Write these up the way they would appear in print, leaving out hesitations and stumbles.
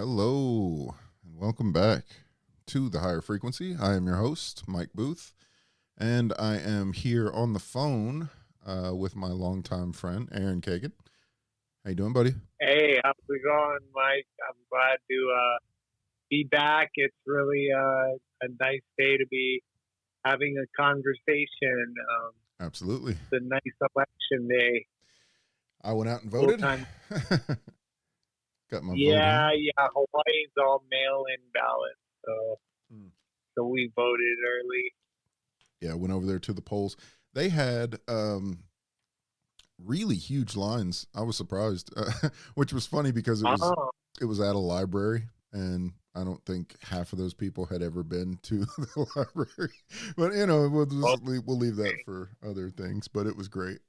Hello, and welcome back to the Higher Frequency. I am your host, Mike Booth, and I am here on the phone with my longtime friend, Aaron Kegan. How you doing, buddy? Hey, how's it going, Mike? I'm glad to be back. It's really a nice day to be having a conversation. Absolutely. It's a nice election day. I went out and Full voted. time. Got my vote Yeah, in. yeah. Hawaii's all mail-in ballots, so Mm. so we voted early. Yeah, I went over there to the polls. They had really huge lines. I was surprised, which was funny because Oh, it was at a library, and I don't think half of those people had ever been to the library. But we'll leave that for other things. But it was great.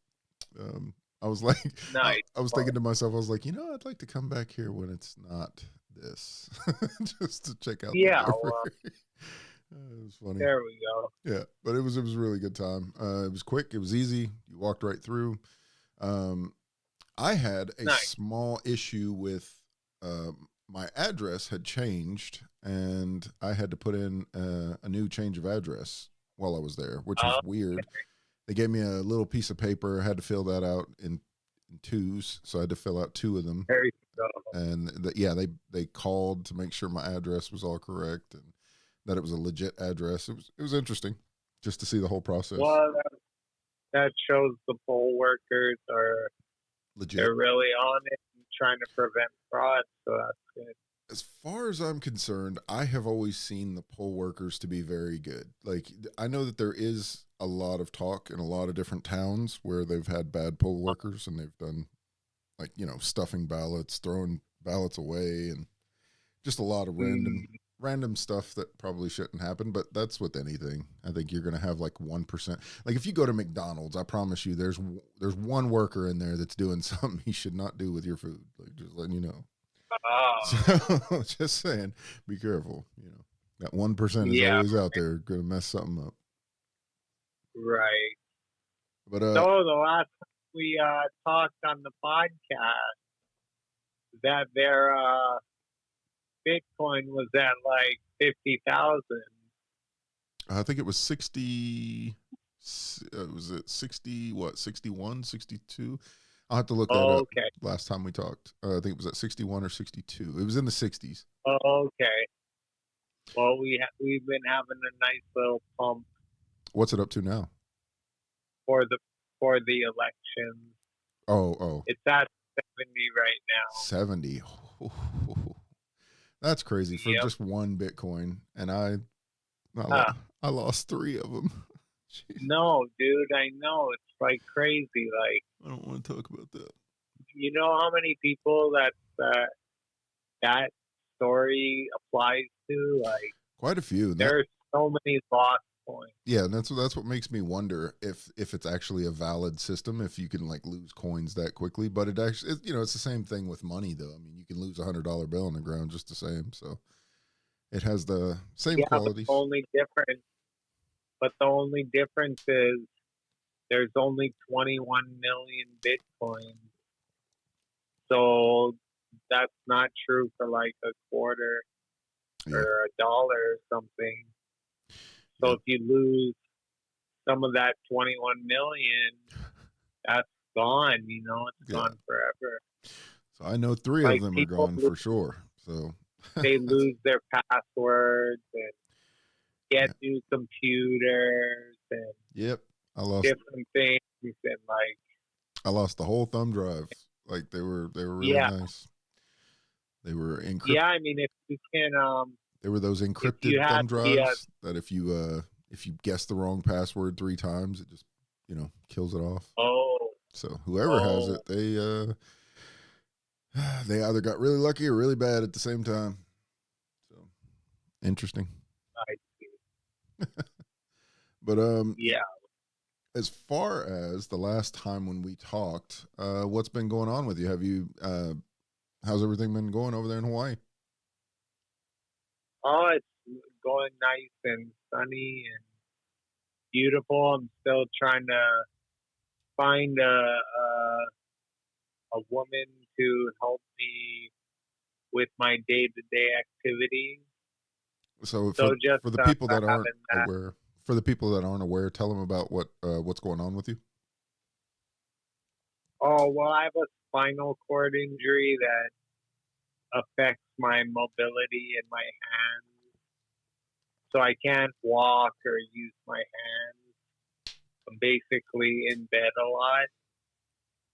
I was like, I, nice. I was Well, thinking to myself, I was like, I'd like to come back here when it's not this, just to check out the yeah. library. Well, It was funny. there we go. Yeah, but it was a really good time. It was quick. It was easy. You walked right through. Um, I had a Nice. small issue with my address had changed, and I had to put in a new change of address while I was there, which was Oh, weird. They gave me a little piece of paper. I had to fill that out in twos, so I had to fill out two of them. there you go. And they called to make sure my address was all correct and that it was a legit address. It was interesting just to see the whole process. Well, that shows the poll workers are Legit. they're really on it and trying to prevent fraud. So that's good. As far as I'm concerned, I have always seen the poll workers to be very good. Like, I know that there is a lot of talk in a lot of different towns where they've had bad poll workers and they've done, like, stuffing ballots, throwing ballots away, and just a lot of Mm, random stuff that probably shouldn't happen. But that's with anything. I think you're going to have like 1%. Like, if you go to McDonald's, I promise you there's one worker in there that's doing something he should not do with your food. Like, just letting you know. oh, So just saying, be careful. That 1% is yeah, always out there going to mess something up. right. But So the last time we talked on the podcast, that their Bitcoin was at like 50,000. I think it was 60. Was it 60? What, 61, 62? I'll have to look that up. Okay, Last time we talked, I think it was at 61 or 62. It was in the 60s. okay. Well, we've been having a nice little pump What's it up to now? for the elections. Oh, It's at 70 right now. 70. That's crazy for Yep. just one Bitcoin. And I, Uh, I lost three of them. Jeez. no, dude, I know it's like crazy. Like, I don't want to talk about that. you know how many people that story applies to? Like, Quite a few. there's so many lost points. Yeah, and that's what makes me wonder if it's actually a valid system, if you can like lose coins that quickly. But it's the same thing with money, though. I mean, you can lose $100 bill on the ground just the same. So it has the same Yeah, qualities. but the only difference is there's only 21 million Bitcoin. So that's not true for like a quarter Yeah, or a dollar or something. So yeah, if you lose some of that 21 million, that's gone. It's yeah. gone forever. So I know three of Like them are people, gone for sure. So they that's, lose their passwords and get yeah. new computers and Yep. I lost different things and like, I lost the whole thumb drive. Like they were really yeah, nice. They were encrypted. yeah. I mean, if you can, They were those if you encrypted have thumb the, drives that if you guess the wrong password three times, it just kills it off. oh, So whoever has oh, it, they either got really lucky or really bad at the same time. So interesting. I see. But Yeah. as far as the last time when we talked, what's been going on with you? How's everything been going over there in Hawaii? Oh, it's going nice and sunny and beautiful. I'm still trying to find a woman to help me with my day-to-day activities. So So just for the people that aren't having that. aware, for the people that aren't aware, tell them about what's going on with you. Oh, well, I have a spinal cord injury that affects my mobility in my hands. So I can't walk or use my hands. I'm basically in bed a lot.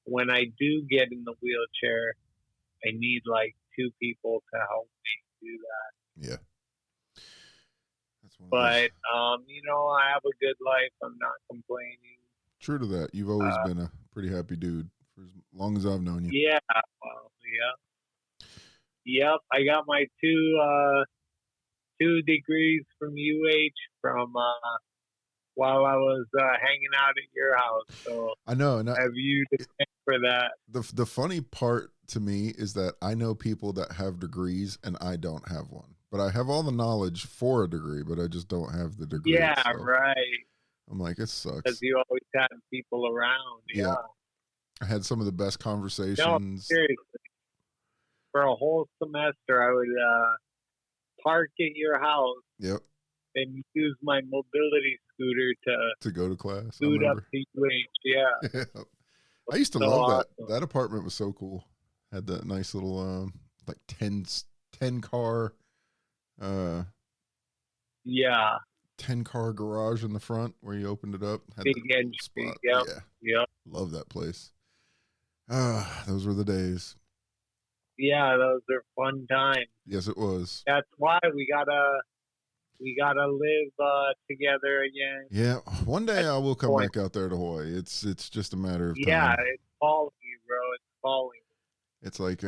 When I do get in the wheelchair, I need like two people to help me do that. Yeah, that's one of those. But I have a good life. I'm not complaining. True to that, you've always been a pretty happy dude for as long as I've known you. Yeah, well, yep. I got my two degrees from UH from while I was hanging out at your house. So I know, and I have you to thank for that. the funny part to me is that I know people that have degrees and I don't have one, but I have all the knowledge for a degree, but I just don't have the degree. Yeah, so right. I'm like, it sucks. Because you always have people around. Yeah. I had some of the best No, conversations. seriously. For a whole semester, I would park at your house. Yep. And use my mobility scooter to go to class. Scoot up to UH. Yeah. I used to So love awesome. that. That apartment was so cool. Had that nice little like 10 car yeah. 10 car garage in the front where you opened it up. Had big entry spot. Yep. Yeah. Yep. Love that place. Those were the days. Yeah, those are fun times. Yes, it was. That's why we gotta live together again. Yeah, one day I will come back out there to Hawaii. It's just a matter of time. Yeah, it's calling you, bro. It's calling. It's like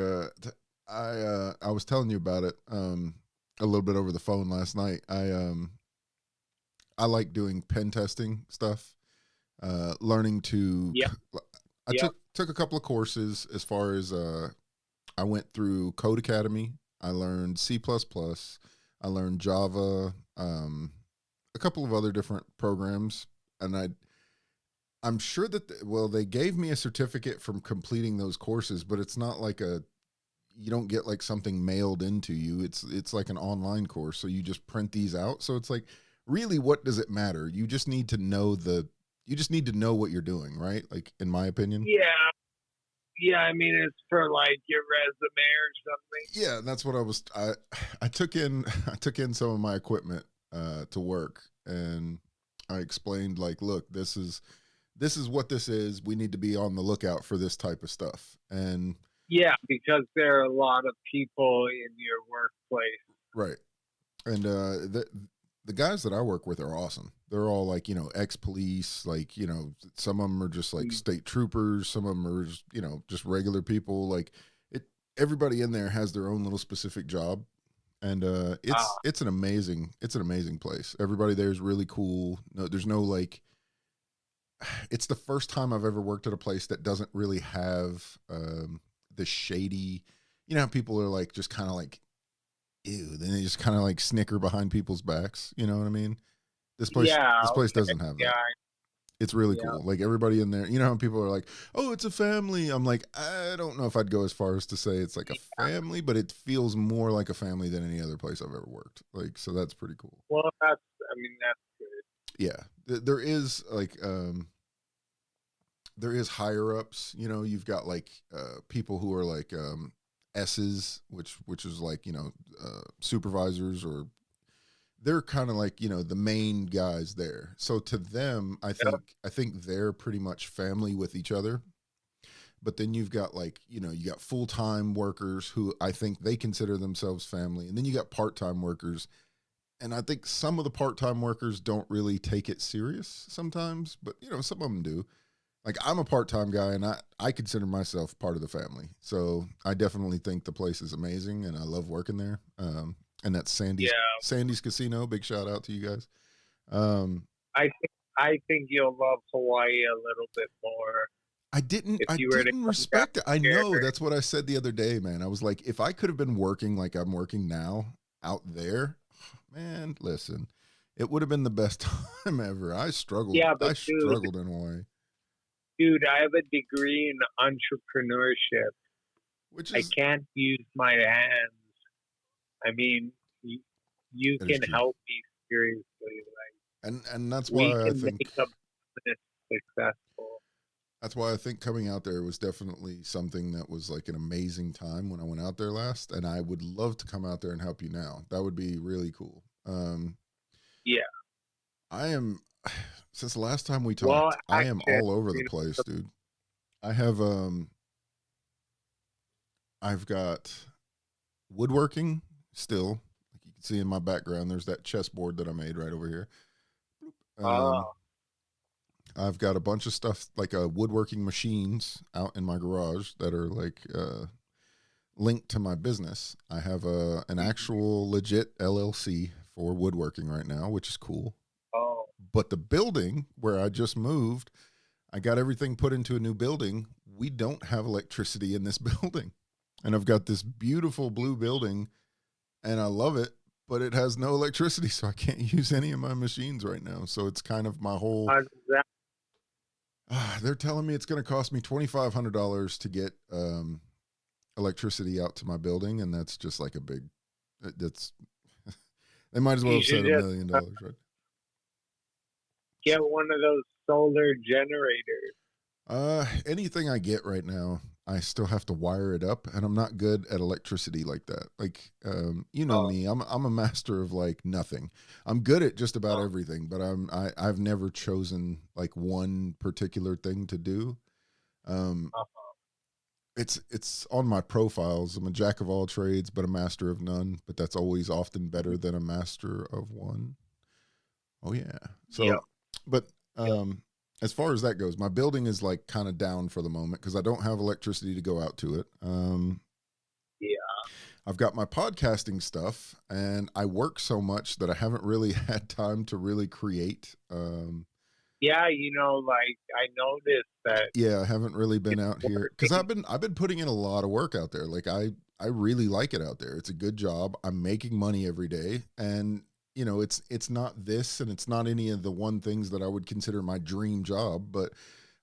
I was telling you about it a little bit over the phone last night. I like doing pen testing stuff. Learning to. Yep. I took a couple of courses as far as I went through Code Academy. I learned C++. I learned Java, a couple of other different programs, and I'm sure that they gave me a certificate from completing those courses, but it's not like you don't get like something mailed into you. It's like an online course, so you just print these out. So it's like, really, what does it matter? You just need to know what you're doing, right? Like, in my opinion. Yeah, I mean, it's for like your resume or something. Yeah, that's what I took in some of my equipment to work, and I explained, like, look, this is what this is. We need to be on the lookout for this type of stuff. And yeah, because there are a lot of people in your workplace. Right. And the guys that I work with are awesome. They're all like, ex-police, like, some of them are just like state troopers. Some of them are, just regular people. Like everybody in there has their own little specific job. And it's an amazing place. Everybody there is really cool. No, there's no like, it's the first time I've ever worked at a place that doesn't really have the shady, how people are like, just kind of like, ew, then they just kind of like snicker behind people's backs. You know what I mean? This place doesn't have that. It's really cool. Like everybody in there, how people are like, oh, it's a family. I'm like, I don't know if I'd go as far as to say it's like a family, but it feels more like a family than any other place I've ever worked. Like, so that's pretty cool. Well, that's good. Yeah. There is like, there is higher ups, you've got like, people who are like, S's, which is like, supervisors, or they're kind of like, the main guys there. So to them, I think they're pretty much family with each other. But then you've got like, you got full-time workers who I think they consider themselves family. And then you got part-time workers. And I think some of the part-time workers don't really take it serious sometimes, but some of them do. Like, I'm a part-time guy, and I consider myself part of the family. So I definitely think the place is amazing, and I love working there. And that's Sandy's Casino. Big shout out to you guys. I think you'll love Hawaii a little bit more. I didn't respect it. I know. That's what I said the other day, man. I was like, if I could have been working like I'm working now out there, man, listen, it would have been the best time ever. I struggled. Yeah, but struggled in Hawaii. Dude, I have a degree in entrepreneurship. I can't use my hands. I mean, you That is can true. help me seriously. Like And that's we why I can think make a business successful. coming out there was definitely something that was like an amazing time when I went out there last, and I would love to come out there and help you now. That would be really cool. Yeah. I am since the last time we Well, talked, I am actually, all over the you place, know, dude. I have I've got woodworking still. Like you can see in my background, there's that chessboard that I made right over here. Um, oh, I've got a bunch of stuff like woodworking machines out in my garage that are like linked to my business. I have an mhm. actual legit LLC for woodworking right now, which is cool. Oh, But the building where I just moved, I got everything put into a new building. We don't have electricity in this building. And I've got this beautiful blue building and I love it, but it has no electricity, so I can't use any of my machines right now. So it's kind of my whole. how does that? They're telling me it's going to cost me $2,500 to get electricity out to my building, and that's just like a big. That's they might as well You have should said $1 just million, uh, right? get one of those solar generators. Anything I get right now, I still have to wire it up, and I'm not good at electricity like that. Like, you know Oh, me, I'm a master of like nothing. I'm good at just about oh, everything, but I've never chosen like one particular thing to do. Um, oh. it's on my profiles. I'm a jack of all trades, but a master of none. But that's always often better than a master of one. Oh yeah. Yep, So, but yep. as far as that goes, my building is like kind of down for the moment because I don't have electricity to go out to it. Yeah. I've got my podcasting stuff, and I work so much that I haven't really had time to really create. Yeah, like I noticed that Yeah, I haven't really been it's out here because working. I've been putting in a lot of work out there. Like I really like it out there. It's a good job. I'm making money every day, and it's not this, and it's not any of the one things that I would consider my dream job. But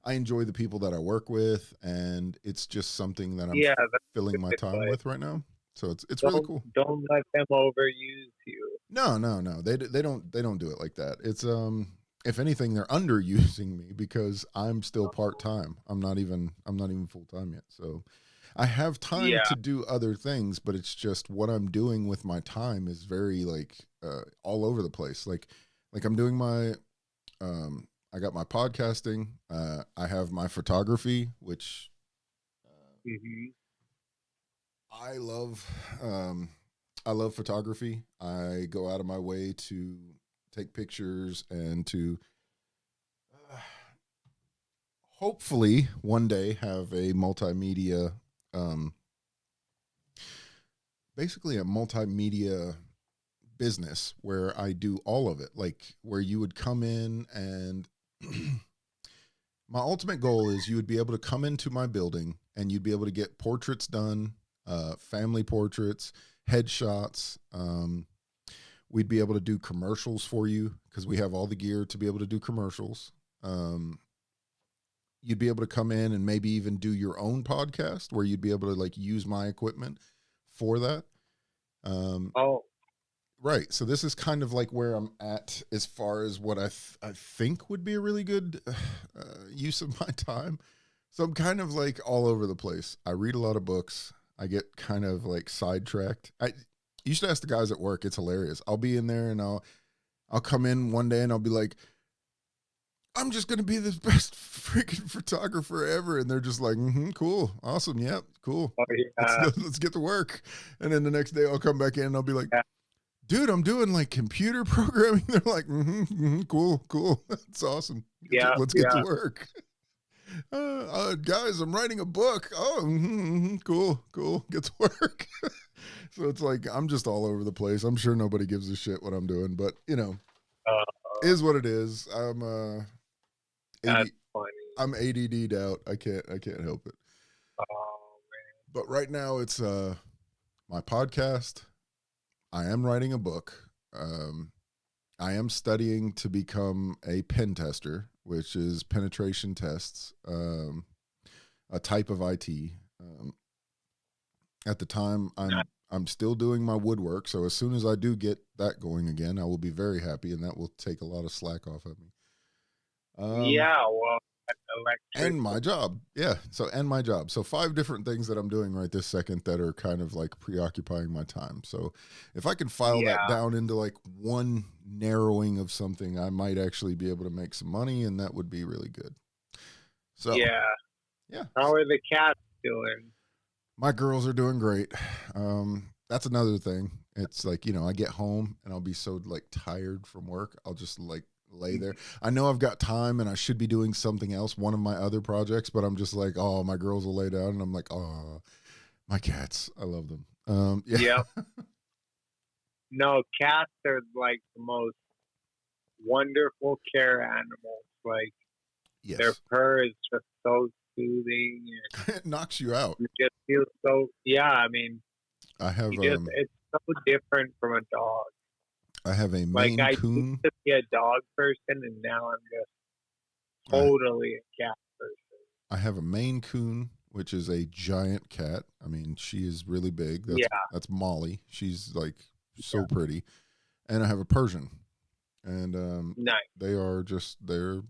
I enjoy the people that I work with, and it's just something that I'm Yeah, that's filling my good. time But with right now. So it's really don't cool. don't let them overuse you. No, no, no. They don't do it like that. It's if anything they're underusing me because I'm still part-time. I'm not even full-time yet. So I have time Yeah. to do other things, but it's just what I'm doing with my time is very like all over the place. Like I'm doing my I got my podcasting, I have my photography, which Hmm. I love um, I love photography. I go out of my way to take pictures and to uh, hopefully one day have a multimedia, um, basically a multimedia business where I do all of it. Like where you would come in and my ultimate goal is you would be able to come into my building and you'd be able to get portraits done, family portraits, headshots. We'd be able to do commercials for you because we have all the gear to be able to do commercials. Um, you'd be able to come in and maybe even do your own podcast where you'd be able to like use my equipment for that. Um, Oh, right. So this is kind of like where I'm at as far as what I think would be a really good use of my time. So I'm kind of like all over the place. I read a lot of books. I get kind of like sidetracked. I you should ask the guys at work. It's hilarious. I'll be in there and I'll come in one day and I'll be like, I'm just gonna be the best freaking photographer ever, and they're just like, cool, awesome, yep, cool. oh Let's yeah, let's get to work. And then the next day I'll come back in and I'll be like, yeah, dude, I'm doing like computer programming. They're like, cool, cool, that's awesome. yeah, Let's get to yeah. work. Guys, I'm writing a book. Oh, cool, cool. Get to work. So it's like I'm just all over the place. I'm sure nobody gives a shit what I'm doing, but Uh, is what it is. that's 80 funny. I'm ADD'd out. I can't help it. Oh But right now it's my podcast. I am writing a book. I am studying to become a pen tester, which is penetration tests, a type of IT. At the time, man. I'm still doing my woodwork. So as soon as I do get that going again, I will be very happy, and that will take a lot of slack off of me. Yeah, well, And electricity. my job. Yeah. So, and my job. So, 5 different things that I'm doing right this second that are kind of like preoccupying my time. So, if I can file that Yeah, down into like one narrowing of something, I might actually be able to make some money, and that would be really good. So, yeah. yeah, How are the cats doing? my girls are doing great. That's another thing. It's like, I get home and I'll be so like tired from work. I'll just like lay there. I know I've got time and I should be doing something else, one of my other projects, but I'm just like, oh, my girls will lay down and I'm like, oh, my cats. I love them. Yeah. Yep. No, cats are like the most wonderful care animals. Like their Yes. purr is just so soothing, and It knocks you out. you just feel so. Yeah, I mean, I have you just it's so different from a dog. I have a Like Maine I used Coon. to be a dog person, and now I'm just I, totally a cat person. I have a Maine Coon, which is a giant cat. I mean, she is really big. That's Yeah, that's Molly. She's like so yeah, pretty. And I have a Persian, and nice, they are just they're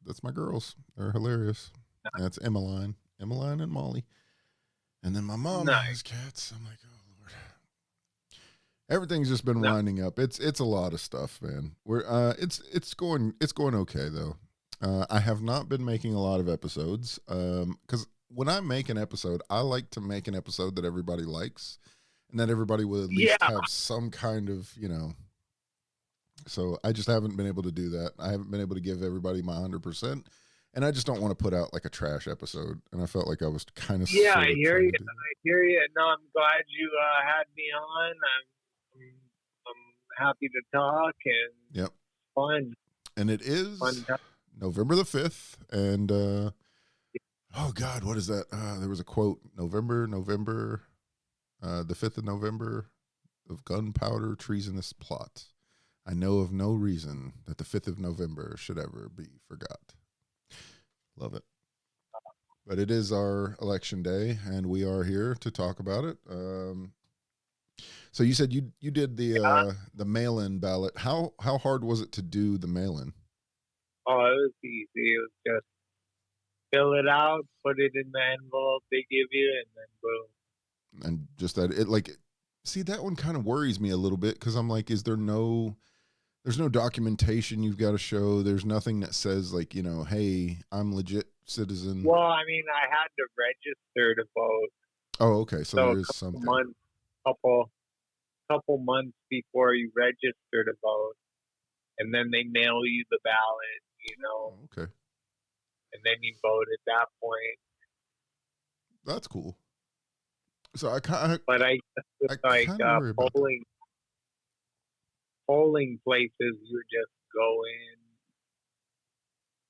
that's my girls. They're hilarious. That's Emmeline and Molly. And then my mom nice. has cats. I'm like, oh Lord. Everything's just been No, winding up. It's a lot of stuff, man. We're it's going okay though. I have not been making a lot of episodes because when I make an episode, I like to make an episode that everybody likes and that everybody will at least yeah, have some kind of So I just haven't been able to do that. I haven't been able to give everybody my 100%, and I just don't want to put out like a trash episode. And I felt like I was kind of yeah. I sort of hear trying you. to do I hear you. No, I'm glad you had me on. I'm happy to talk and that. Yep. fun, And it is fun time. November the 5th, and oh God, what is that? There was a quote: November, the 5th of November, of gunpowder treasonous plot. I know of no reason that the 5th of November should ever be forgot. Love it. But it is our election day, and we are here to talk about it. So you said you did Yeah. the mail-in ballot. How hard was it to do the mail-in? Oh, it was easy. It was just fill it out, put it in the envelope they give you, and then boom. And just that it like, see, that one kind of worries me a little bit because I'm like, there's no documentation you've got to show. There's nothing that says like, hey, I'm legit citizen. Well, I mean, I had to register to vote, Oh, okay, so so there a is couple something. months, couple months before you register to vote, and then they mail you the ballot, Oh, okay, and then you vote at that point. that's cool. So I kind But I guess with I like kind of worry about that. polling places, you just go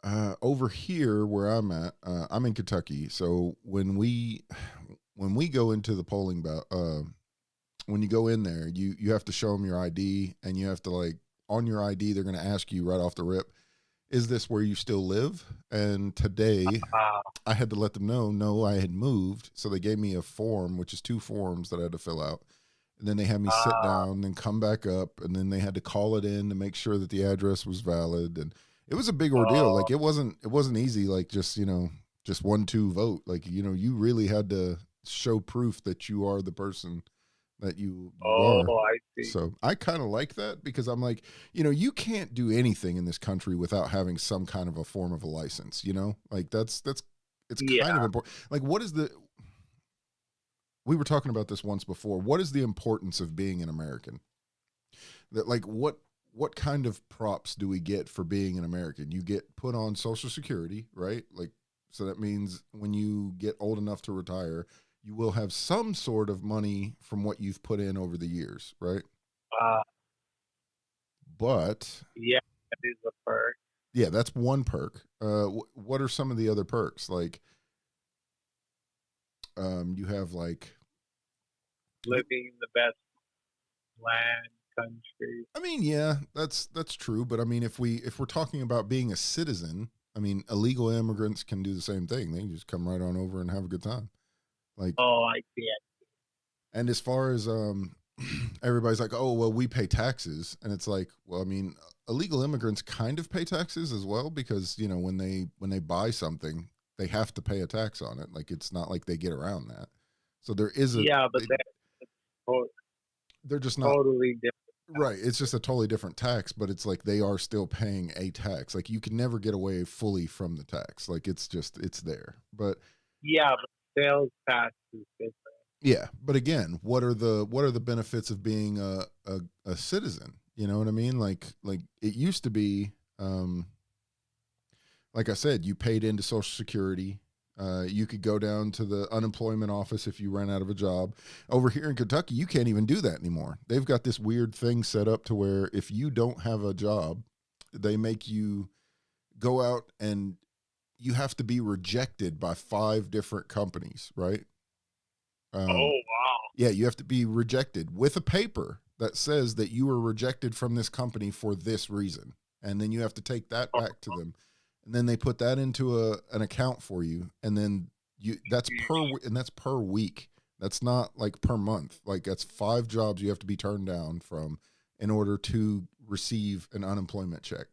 in. Over here where I'm at, I'm in Kentucky. So when we go into the when you go in there, you have to show them your ID, and you have to like on your ID they're going to ask you right off the rip, is this where you still live? And today Uh, I had to let them know, no, I had moved. So they gave me a form, which is 2 forms that I had to fill out. And then they had me sit uh, down and come back up. And then they had to call it in to make sure that the address was valid. And it was a big ordeal. uh, Like it wasn't easy. Like just 1-2 vote. Like, you really had to show proof that you are the person that you oh, are. I see. So I kind of like that because I'm like, you can't do anything in this country without having some kind of a form of a license, like that's it's kind of Yeah, important. Like we were talking about this once before. What is the importance of being an American? That like what kind of props do we get for being an American? You get put on Social Security, right? Like, so that means when you get old enough to retire, you will have some sort of money from what you've put in over the years, right? uh, But yeah, that is a perk. yeah, that's one perk. What are some of the other perks? Like, you have like, Living in the best land, country. I mean, yeah, that's true. But I mean, if we're talking about being a citizen, I mean, illegal immigrants can do the same thing. They can just come right on over and have a good time. Like, Oh, I see it. And as far as everybody's like, oh well, we pay taxes, and it's like, well, I mean, illegal immigrants kind of pay taxes as well because when they buy something, they have to pay a tax on it. Like it's not like they get around that. So there is a Yeah, but they, that's to- they're just not totally different. right. It's just a totally different tax, but it's like they are still paying a tax. Like you can never get away fully from the tax. Like it's there. But Yeah, but sales tax is different. yeah, but again, what are the benefits of being a citizen? You know what I mean? Like it used to be, like I said, you paid into Social Security. You could go down to the unemployment office if you ran out of a job. Over here in Kentucky, you can't even do that anymore. They've got this weird thing set up to where if you don't have a job, they make you go out and you have to be rejected by 5 different companies, right? Um, Oh wow. Yeah, you have to be rejected with a paper that says that you were rejected from this company for this reason. And then you have to take that back to them. And then they put that into an account for you. And then that's per week. That's not like per month. Like that's 5 jobs you have to be turned down from in order to receive an unemployment check.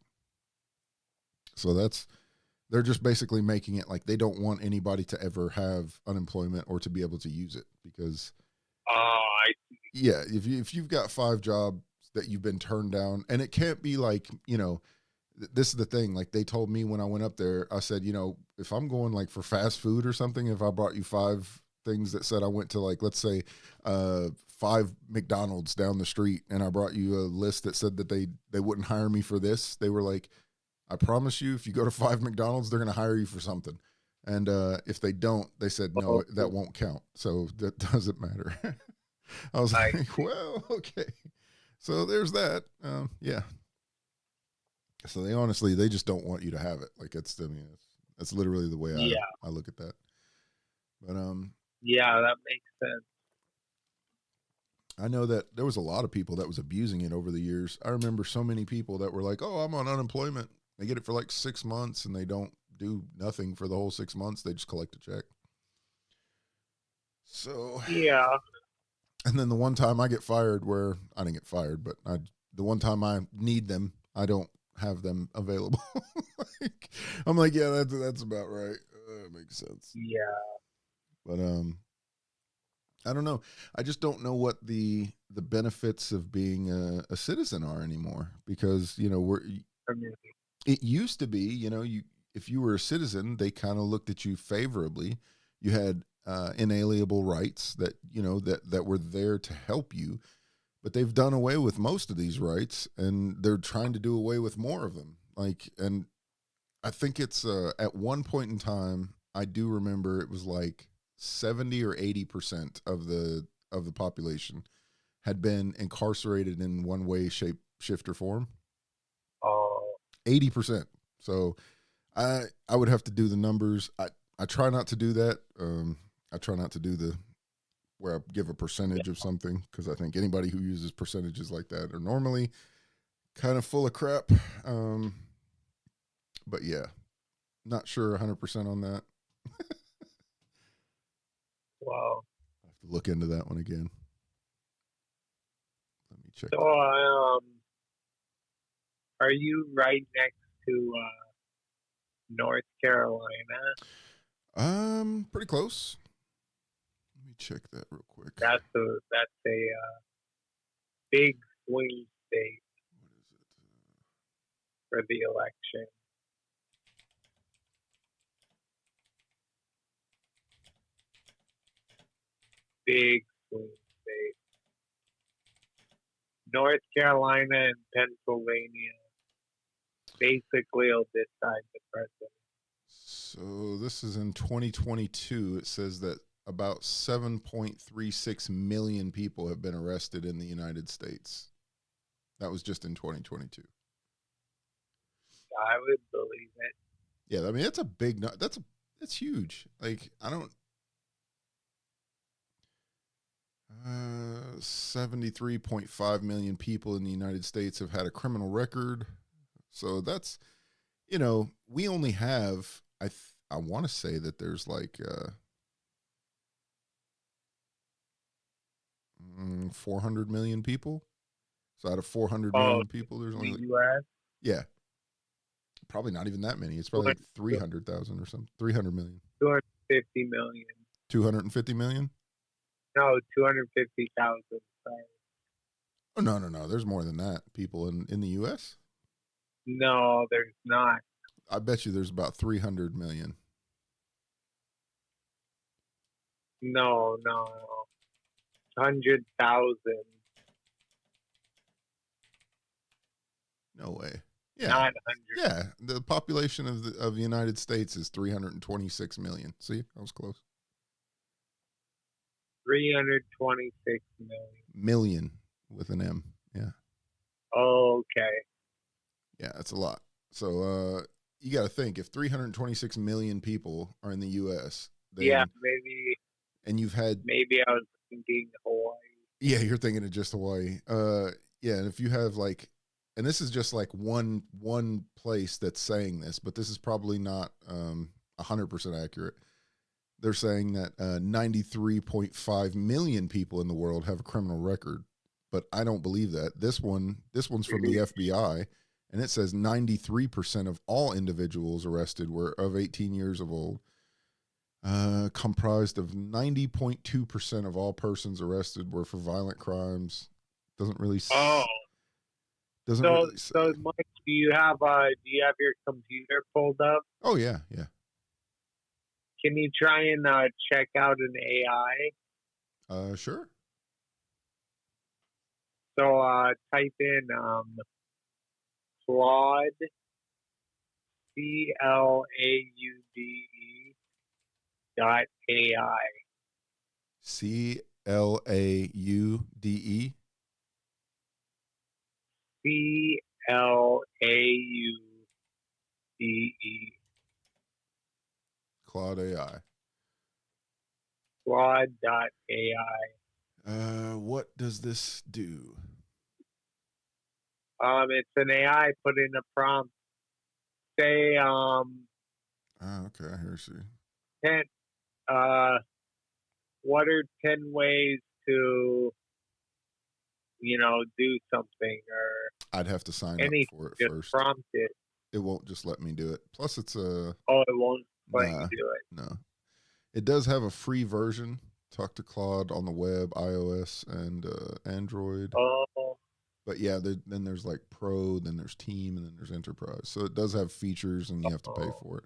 So they're just basically making it like they don't want anybody to ever have unemployment or to be able to use it because I yeah, if you've got 5 jobs that you've been turned down, and it can't be like this is the thing. Like they told me when I went up there, I said, if I'm going like for fast food or something, if I brought you 5 things that said I went to like let's say 5 McDonald's down the street, and I brought you a list that said that they wouldn't hire me for this, they were like, I promise you, if you go to 5 McDonald's, they're going to hire you for something. And if they don't, they said no, that won't count. So that doesn't matter. I was I like, well, okay. So there's that. Yeah. So they just don't want you to have it. Like that's literally the way yeah, I look at that. But yeah, that makes sense. I know that there was a lot of people that was abusing it over the years. I remember so many people that were like, "Oh, I'm on unemployment." They get it for like 6 months, and they don't do nothing for the whole 6 months. They just collect a check. So, Yeah, and then the one time I get fired, where I didn't get fired, but the one time I need them, I don't have them available. Like, I'm like, yeah, that's about right. That makes sense. yeah. But I don't know. I just don't know what the benefits of being a citizen are anymore because I mean, it used to be you if you were a citizen they kind of looked at you favorably. You had inalienable rights that that were there to help you, but they've done away with most of these rights and they're trying to do away with more of them. Like, and I think it's at one point in time, I do remember it was like 70 or 80% of the population had been incarcerated in one way, shape, shift, or form. oh, 80%. So I would have to do the numbers. I try not to do that. I try not to do the where I give a yeah. percentage of something because I think anybody who uses percentages like that are normally kind of full of crap. Um, but yeah, not sure 100% on that. Wow. I have to look into that one again. Let me check So, that. are you right next to North Carolina? Pretty close. Let me check that real quick. That's a big swing state What is it? for the election. Big swing state. North Carolina and Pennsylvania basically will decide the president. So this is in 2022. It says that about 7.36 million people have been arrested in the United States. That was just in 2022. I would believe it. Yeah, I mean that's a big. That's huge. Like I don't. 73.5 million people in the United States have had a criminal record. So that's we only have I want to say that there's like 400 million people. So out of 400 Oh, million people, there's in only the like, U.S. yeah, probably not even that many. It's probably like 300,000 or something. 300 million. 250 million. 250 million? No, 250,000. Sorry. Oh, no, no, no. There's more than that people in the U.S. No, there's not. I bet you there's about 300 million. No, no, no. 100,000. No way. Yeah. Not 100. Yeah. The population of the United States is 326 million. See, I was close. 326 million. Million with an M. Yeah. Okay. Yeah, that's a lot. So you got to think if 326 million people are in the U.S., Yeah, then maybe and you've had maybe I was thinking Hawaii. yeah, you're thinking of just Hawaii. Yeah, and if you have like, and this is just like one place that's saying this, but this is probably not 100% accurate. They're saying that 93.5 million people in the world have a criminal record, but I don't believe that. This one's from the FBI, and it says 93% of all individuals arrested were of 18 years of old. Comprised of 90.2% of all persons arrested were for violent crimes. Doesn't really Oh, doesn't so really say. so Mike, do you have your computer pulled up? Oh yeah, yeah. Can you try and check out an AI? Sure. So type in Claude, CLAUDE.ai. CLAUDE. CLAUDE. Claude AI. Claude.ai. What does this do? It's an AI. Put in a prompt. Say Okay, I hear you. 10. What are 10 ways to do something or I'd have to sign up anything? for it Just first. prompt it. It won't just let me do it. Plus, it's a Oh, it won't let you nah, do it. no. It does have a free version. Talk to Claude on the web, iOS and Android. Oh, But yeah, then there's like Pro, then there's Team, and then there's Enterprise. So it does have features, and you have to pay oh, for it.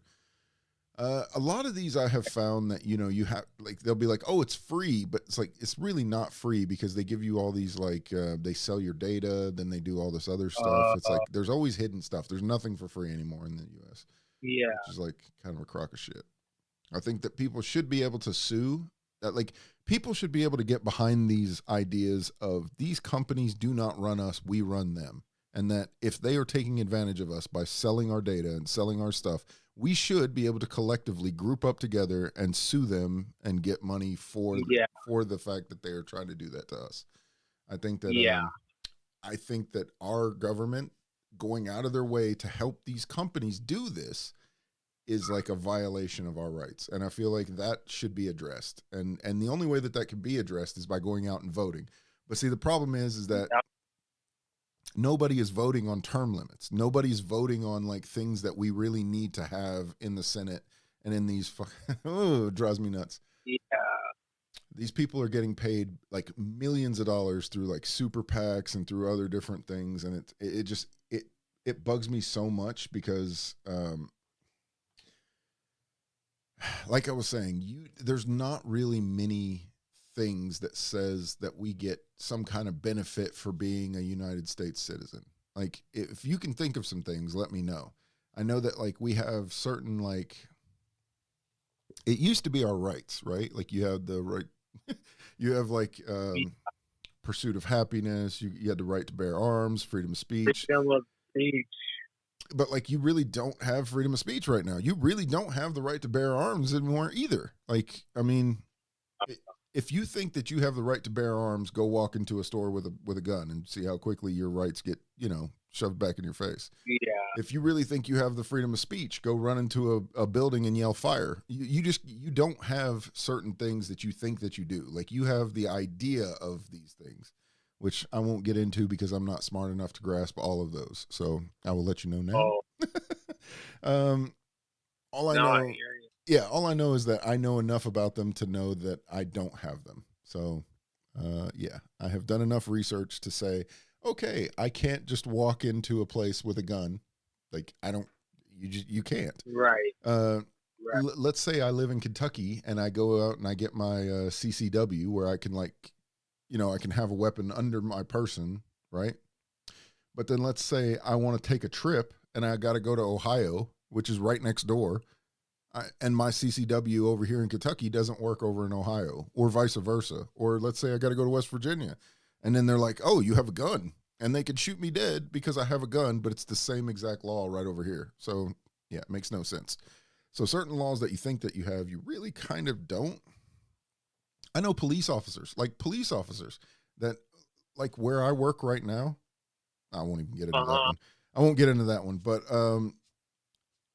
A lot of these I have found that you have like they'll be like, oh, it's free, but it's like it's really not free because they give you all these like they sell your data, then they do all this other stuff. It's uh, like there's always hidden stuff. There's nothing for free anymore in the U.S., yeah, which is like kind of a crock of shit. I think that people should be able to sue. That like people should be able to get behind these ideas of these companies do not run us, we run them. And that if they are taking advantage of us by selling our data and selling our stuff, we should be able to collectively group up together and sue them and get money yeah, for the fact that they are trying to do that to us. I think that yeah, our government going out of their way to help these companies do this is like a violation of our rights, and I feel like that should be addressed, and the only way that can be addressed is by going out and voting. But see, the problem is that yeah, nobody is voting on term limits. Nobody's voting on like things that we really need to have in the Senate and in these oh, it drives me nuts. yeah, These people are getting paid like millions of dollars through like super PACs and through other different things, and it just it bugs me so much because like I was saying, there's not really many things that says that we get some kind of benefit for being a United States citizen. Like if you can think of some things, let me know. I know that like we have certain like it used to be our rights, right? Like you have the right you have like pursuit of happiness, you had the right to bear arms, freedom of speech. freedom of speech. But like you really don't have freedom of speech right now. You really don't have the right to bear arms anymore either. Like, I mean, if you think that you have the right to bear arms, go walk into a store with a gun and see how quickly your rights get, shoved back in your face. Yeah, If you really think you have the freedom of speech, go run into a building and yell fire. You don't have certain things that you think that you do. Like you have the idea of these things, which I won't get into because I'm not smart enough to grasp all of those. So I will let you know now. Oh, um, all I no, I know, hear you. yeah, all I know is that I know enough about them to know that I don't have them. So, yeah, I have done enough research to say, okay, I can't just walk into a place with a gun. Like I don't, you can't. Right, Uh, right. let's say I live in Kentucky and I go out and I get my CCW where I can I can have a weapon under my person, right? But then let's say I want to take a trip and I got to go to Ohio, which is right next door. And my CCW over here in Kentucky doesn't work over in Ohio, or vice versa. Or let's say I got to go to West Virginia, and then they're like, "Oh, you have a gun," and they could shoot me dead because I have a gun, but it's the same exact law right over here. So yeah, it makes no sense. So certain laws that you think that you have, you really kind of don't. I know police officers that like where I work right now. I won't even get into that Uh-huh. one. I won't get into that one, but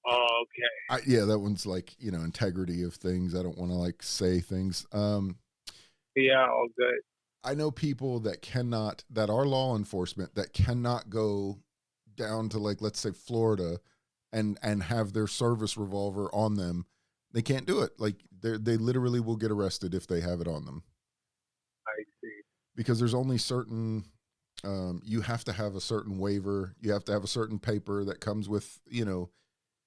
Oh, okay. yeah, that one's like integrity of things. I don't want to like say things. Yeah, all good. I know people that are law enforcement that cannot go down to like let's say Florida and have their service revolver on them. They can't do it. Like they literally will get arrested if they have it on them I see. because there's only certain. You have to have a certain waiver. You have to have a certain paper that comes with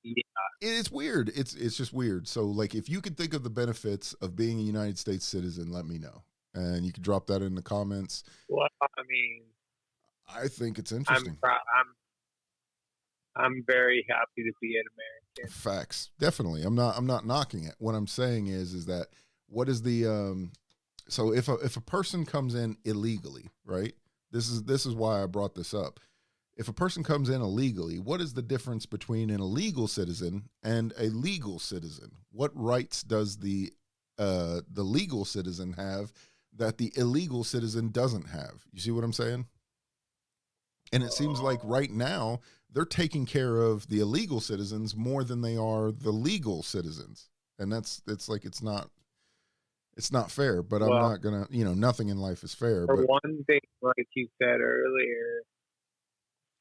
Yeah. it's weird. It's just weird. So like if you could think of the benefits of being a United States citizen, let me know. And you can drop that in the comments. Well, I mean, I think it's I'm interesting. proud. I'm very happy to be an American. Facts. Definitely. I'm not knocking it. What I'm saying is that what is the so if a person comes in illegally, right? This is why I brought this up. If a person comes in illegally, what is the difference between an illegal citizen and a legal citizen? What rights does the legal citizen have that the illegal citizen doesn't have? You see what I'm saying? And it seems like Oh, right now they're taking care of the illegal citizens more than they are the legal citizens. And it's not fair, but I'm well, not gonna, nothing in life is fair. for But one thing, like you said earlier,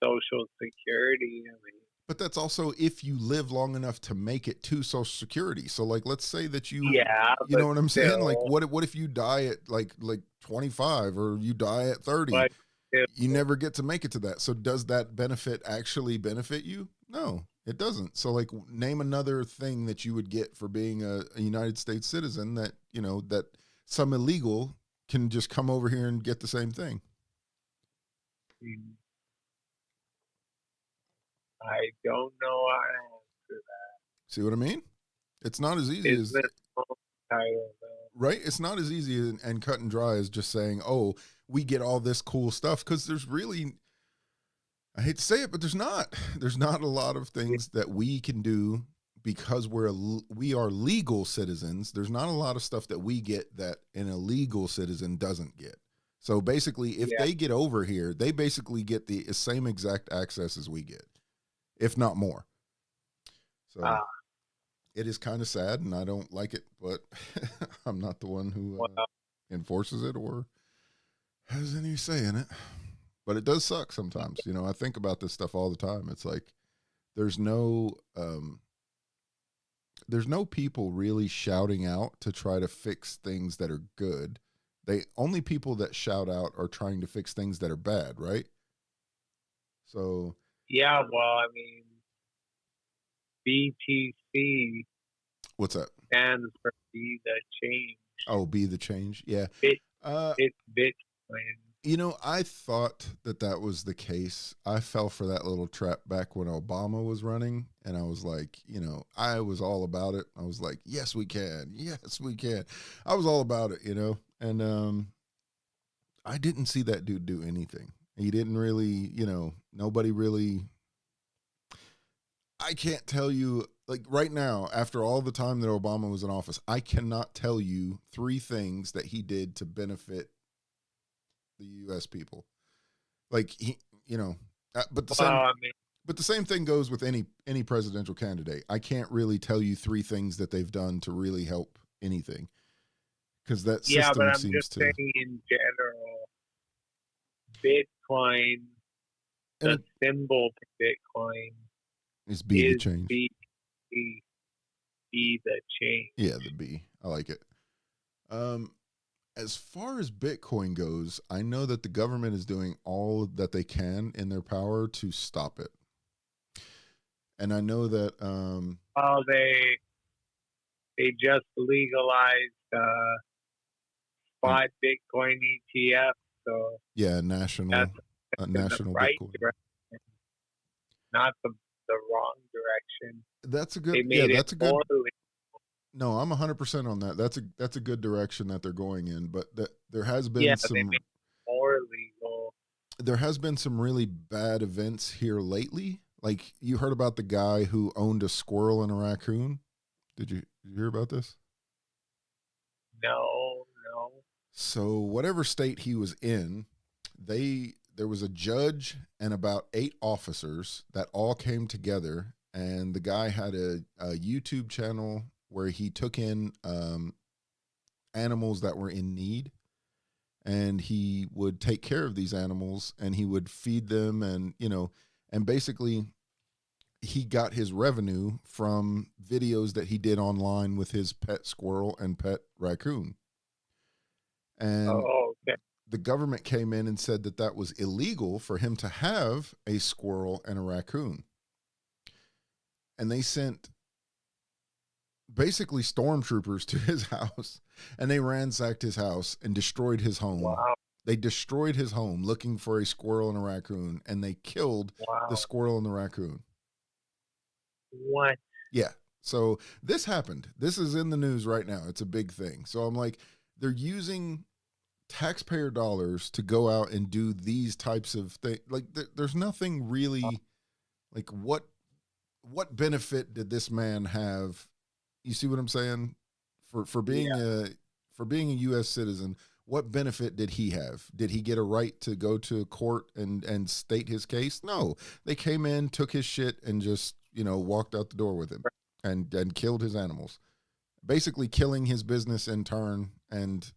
Social Security. I mean, that's also if you live long enough to make it to Social Security. So like let's say that yeah, you but know what I'm saying? Like still, what if you die at like 25 or you die at 30? but You still, never get to make it to that. So does that benefit actually benefit you? No, it doesn't. So like name another thing that you would get for being a United States citizen that, that some illegal can just come over here and get the same thing. mm, I don't know how to answer See what I mean? It's not as that. easy Isn't as it? I don't know. right. It's not as easy and cut and dry as just saying, "Oh, we get all this cool stuff." Because there's really, I hate to say it, but there's not. There's not a lot of things that we can do because we are legal citizens. There's not a lot of stuff that we get that an illegal citizen doesn't get. So basically, if Yeah. they get over here, they basically get the same exact access as we get, if not more. So Ah, it is kind of sad, and I don't like it, but I'm not the one who well, enforces it or has any say in it. But it does suck sometimes. I think about this stuff all the time. It's like there's no there's no people really shouting out to try to fix things that are good. They only people that shout out are trying to fix things that are bad, right? So yeah. Well, I mean, BTC what's that? stands for Be the Change. Oh, be the change. Yeah. Bit, Uh, it's Bitcoin. I thought that was the case. I fell for that little trap back when Obama was running, and I was like, I was all about it. I was like, yes, we can. Yes, we can. I was all about it. And I didn't see that dude do anything. He didn't really, nobody really. I can't tell you, like right now, after all the time that Obama was in office, I cannot tell you 3 things that he did to benefit the U.S. people. Like he, but the Well, same, I mean, But the same thing goes with any presidential candidate. I can't really tell you three things that they've done to really help anything because that Yeah, but system I'm seems just to. saying in general, Bitcoin, And the it symbol for Bitcoin is be the is change. be the change. Yeah, the B. I like it. Um, as far as Bitcoin goes, I know that the government is doing all that they can in their power to stop it. And I know that Oh, they just legalized spot Bitcoin ETF, so yeah, national that's in the national right Bitcoin. direction, not the wrong direction. That's a They good yeah, made it that's a good more legal. no, I'm 100% on that. That's a good direction that they're going in, but there has Yeah, been they made some it more legal. there has been some really bad events here lately. Like you heard about the guy who owned a squirrel and a raccoon? Did you hear about this? No, no. So whatever state he was in, there was a judge and about 8 officers that all came together, and the guy had a YouTube channel where he took in animals that were in need, and he would take care of these animals, and he would feed them, and and basically he got his revenue from videos that he did online with his pet squirrel and pet raccoon. And Oh, okay. the government came in and said that that was illegal for him to have a squirrel and a raccoon. And they sent basically stormtroopers to his house, and they ransacked his house and destroyed his home. Wow, They destroyed his home looking for a squirrel and a raccoon, and they killed the wow. squirrel and the raccoon. What? Yeah. So this happened. This is in the news right now. It's a big thing. So I'm like, they're using taxpayer dollars to go out and do these types of things. Like, there's nothing really like what benefit did this man have? You see what I'm saying? For being Yeah, a U.S. citizen, what benefit did he have? Did he get a right to go to court and state his case? No, they came in, took his shit, and just walked out the door with him, and killed his animals, basically killing his business in turn, and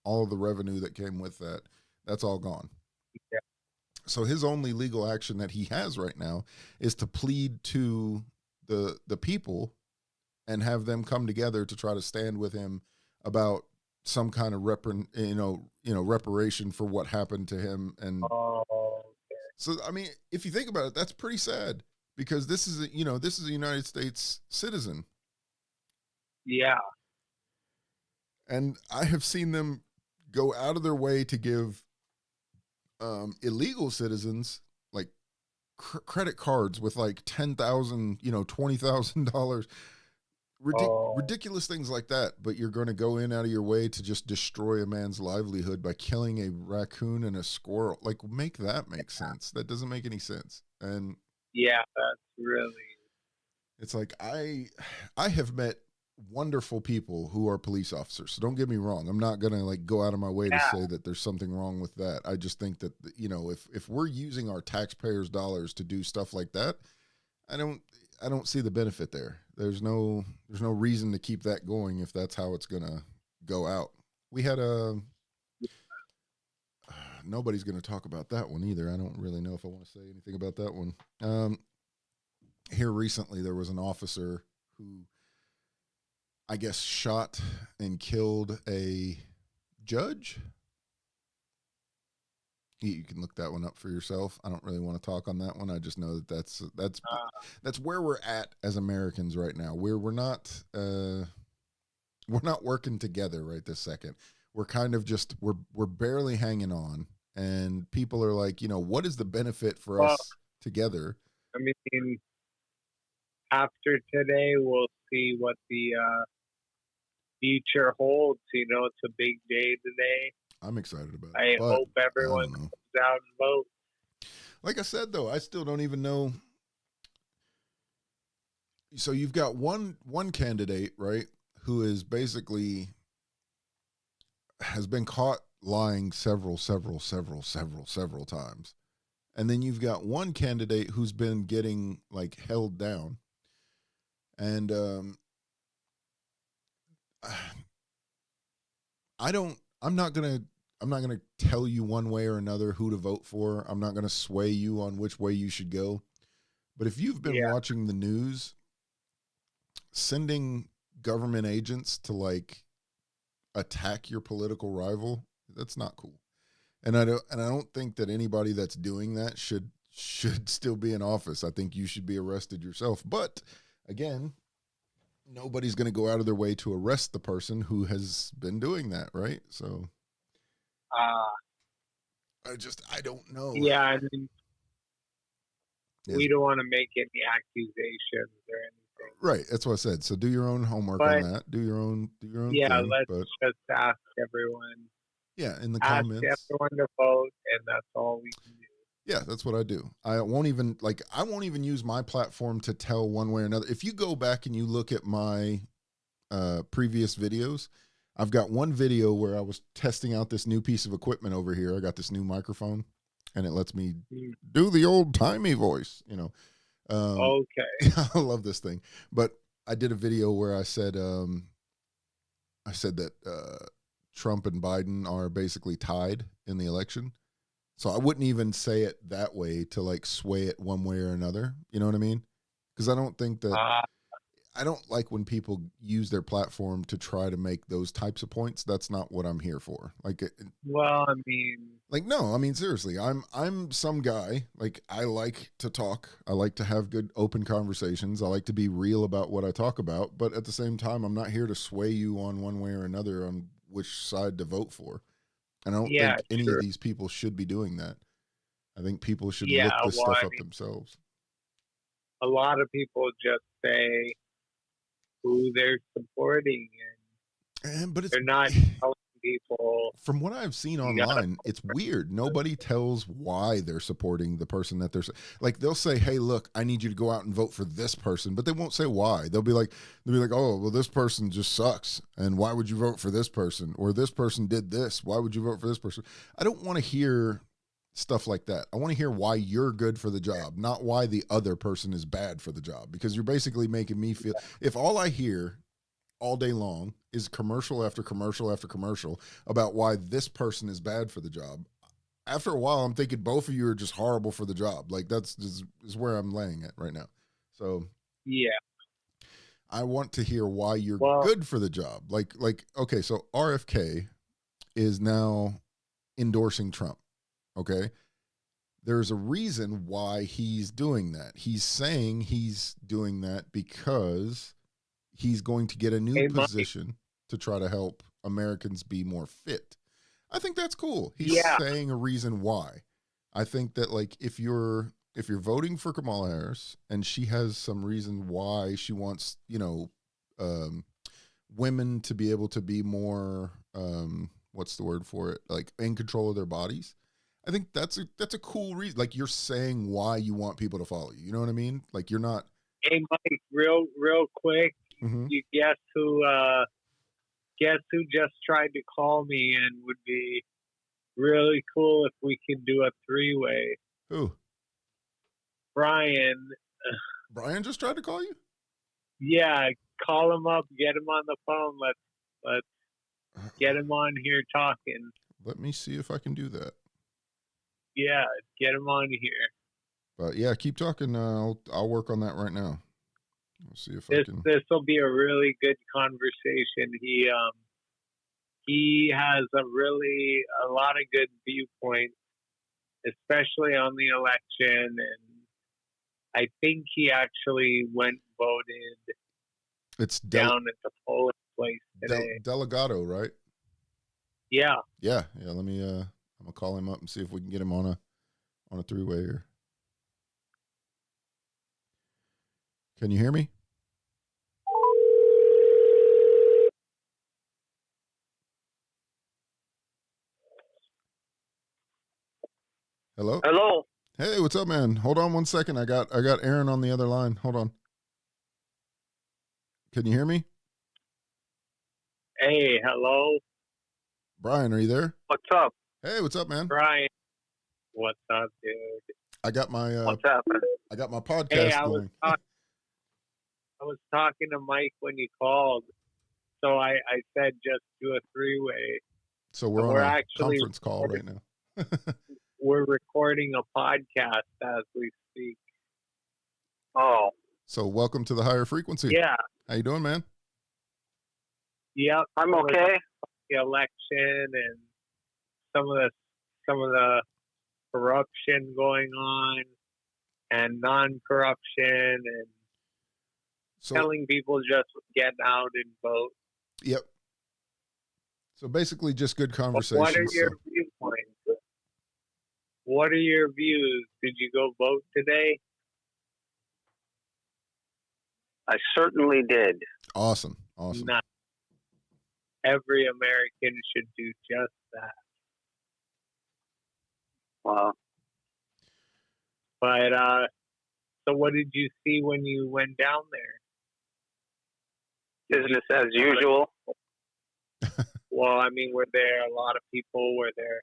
all of the revenue that came with that. That's all gone. yeah. So his only legal action that he has right now is to plead to the people and have them come together to try to stand with him about some kind of reparation for what happened to him. And Oh, so I mean, if you think about it, that's pretty sad because this is a United States citizen, yeah. and I have seen them go out of their way to give illegal citizens like credit cards with like 10,000, $20,000, Oh, ridiculous things like that. But you're going to go in out of your way to just destroy a man's livelihood by killing a raccoon and a squirrel. Like, make that make sense. That doesn't make any sense. And yeah. That's really. it's like I have met wonderful people who are police officers. So don't get me wrong. I'm not going to like go out of my way to Yeah, say that there's something wrong with that. I just think that if we're using our taxpayers' dollars to do stuff like that, I don't see the benefit there. There's no reason to keep that going if that's how it's going to go out. We had a nobody's going to talk about that one either. I don't really know if I want to say anything about that one. Here recently there was an officer who I guess shot and killed a judge. You can look that one up for yourself. I don't really want to talk on that one. I just know that that's where we're at as Americans right now. We're not working together right this second. We're kind of just we're barely hanging on, and people are like, what is the benefit for well, us together? I mean, after today, we'll see what the future holds. It's a big day today. I'm excited about it, I but hope I everyone don't know. comes out and votes. Like I said though, I still don't even know. So you've got one candidate, right, who is basically has been caught lying several times. And then you've got one candidate who's been getting like held down. And I'm not going to tell you one way or another who to vote for. I'm not going to sway you on which way you should go. But if you've been Yeah. watching the news, sending government agents to like attack your political rival, that's not cool. And I don't think that anybody that's doing that should still be in office. I think you should be arrested yourself. But again, nobody's going to go out of their way to arrest the person who has been doing that, right? So I don't know. Yeah, I mean, Yes. we don't want to make any accusations or anything. Right, that's what I said. So do your own homework on that. Do your own yeah, thing. let's just ask everyone. Yeah, in the Ask comments. everyone to vote, and that's all we can do. Yeah, that's what I do. I won't even use my platform to tell one way or another. If you go back and you look at my previous videos, I've got one video where I was testing out this new piece of equipment over here. I got this new microphone, and it lets me do the old timey voice. Okay. I love this thing. But I did a video where I said that Trump and Biden are basically tied in the election. So I wouldn't even say it that way to like sway it one way or another. You know what I mean? Because I don't think that I don't like when people use their platform to try to make those types of points. That's not what I'm here for. Well, I mean, seriously, I'm some guy. Like, I like to talk. I like to have good open conversations. I like to be real about what I talk about. But at the same time, I'm not here to sway you on one way or another on which side to vote for. And I don't think any of these people should be doing that. I think people should look this stuff up themselves. A lot of people just say who they're supporting, but they're not telling people. From what I've seen online, it's weird. Nobody tells why they're supporting the person that they're like. They'll say, "Hey, look, I need you to go out and vote for this person," but they won't say why. They'll be like, "Oh, well, this person just sucks, and why would you vote for this person? Or this person did this. Why would you vote for this person?" I don't want to hear stuff like that. I want to hear why you're good for the job, not why the other person is bad for the job, because you're basically making me feel, if all I hear all day long is commercial after commercial after commercial about why this person is bad for the job, after a while I'm thinking both of you are just horrible for the job. Like, that's just is where I'm laying it right now. So yeah, I want to hear why you're good for the job. Like okay, so RFK is now endorsing Trump. Okay, there's a reason why he's doing that. He's saying he's doing that because he's going to get a new position to try to help Americans be more fit. I think that's cool. He's saying a reason why. I think that, like, if you're voting for Kamala Harris and she has some reason why she wants, women to be able to be more, what's the word for it? Like, in control of their bodies. I think that's a cool reason. Like, you're saying why you want people to follow you. You know what I mean? Like, you're not. Hey, Mike, real quick. Mm-hmm. You guess who just tried to call me, and would be really cool if we could do a three-way. Who? Brian. Brian just tried to call you? Yeah, call him up, get him on the phone. Let's get him on here talking. Let me see if I can do that. Yeah, get him on here. But yeah, keep talking. I'll work on that right now. We'll see if I can. This will be a really good conversation. He has a lot of good viewpoints, especially on the election, and I think he actually voted. It's down at the polling place today. Delgado, right? Yeah. Yeah. Let me. I'm gonna call him up and see if we can get him on a three-way here. Can you hear me? Hello? Hello. Hey, what's up, man? Hold on one second. I got Aaron on the other line. Hold on. Can you hear me? Hey, hello. Brian, are you there? What's up? Hey, what's up, man? Brian. What's up, dude? I got my What's up? I got my Hey, podcast going. I was talking to Mike when you called, so I said just do a three-way. So we're on We're a actually conference call right now. we're recording a podcast as we speak. Oh, So welcome to the higher frequency. Yeah. How you doing, man? Yep. I'm okay. The election and some of the corruption going on and non-corruption and So telling people just get out and vote. yep. So basically, just good conversation. What are your viewpoints? What are your views? Did you go vote today? I certainly did. Awesome. Not every American should do just that. Well, But so what did you see when you went down there? business as usual. Well, I mean, were there a lot of people? Were there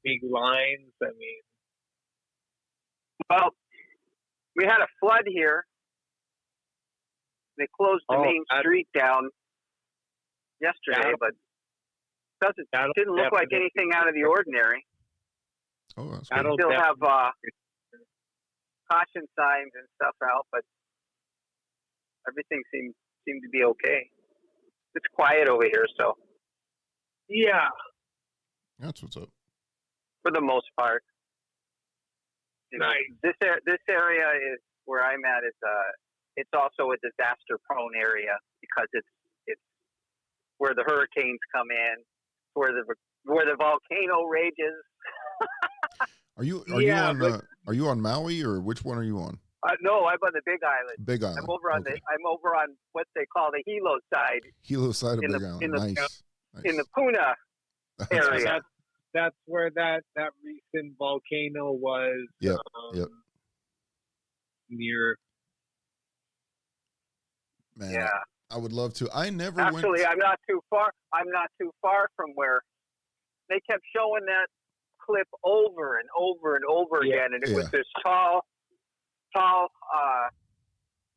big lines? I mean, Well, we had a flood here. They closed the main street down yesterday, but didn't look like anything out of the ordinary. Oh, that's We cool. still have caution signs and stuff out, but everything seemed to be okay. It's quiet over here, so yeah. That's what's up. for the most part, you know, Nice. this area is where I'm at. It's also a disaster-prone area because it's where the hurricanes come in, where the volcano rages. Are you Yeah, are you on Maui or which one are you on? No, I'm on the Big Island. Big Island. I'm over on Okay. I'm over on what they call the Hilo side Hilo side of in Big the- Island. in the- Nice. in the Puna That's area. awesome. That's where that recent volcano was. Yep, yep. Near. Man, Yeah. I would love to. I never Actually, went. I'm not too far from where they kept showing that clip over and over and over Yeah. again, and it was Yeah. this tall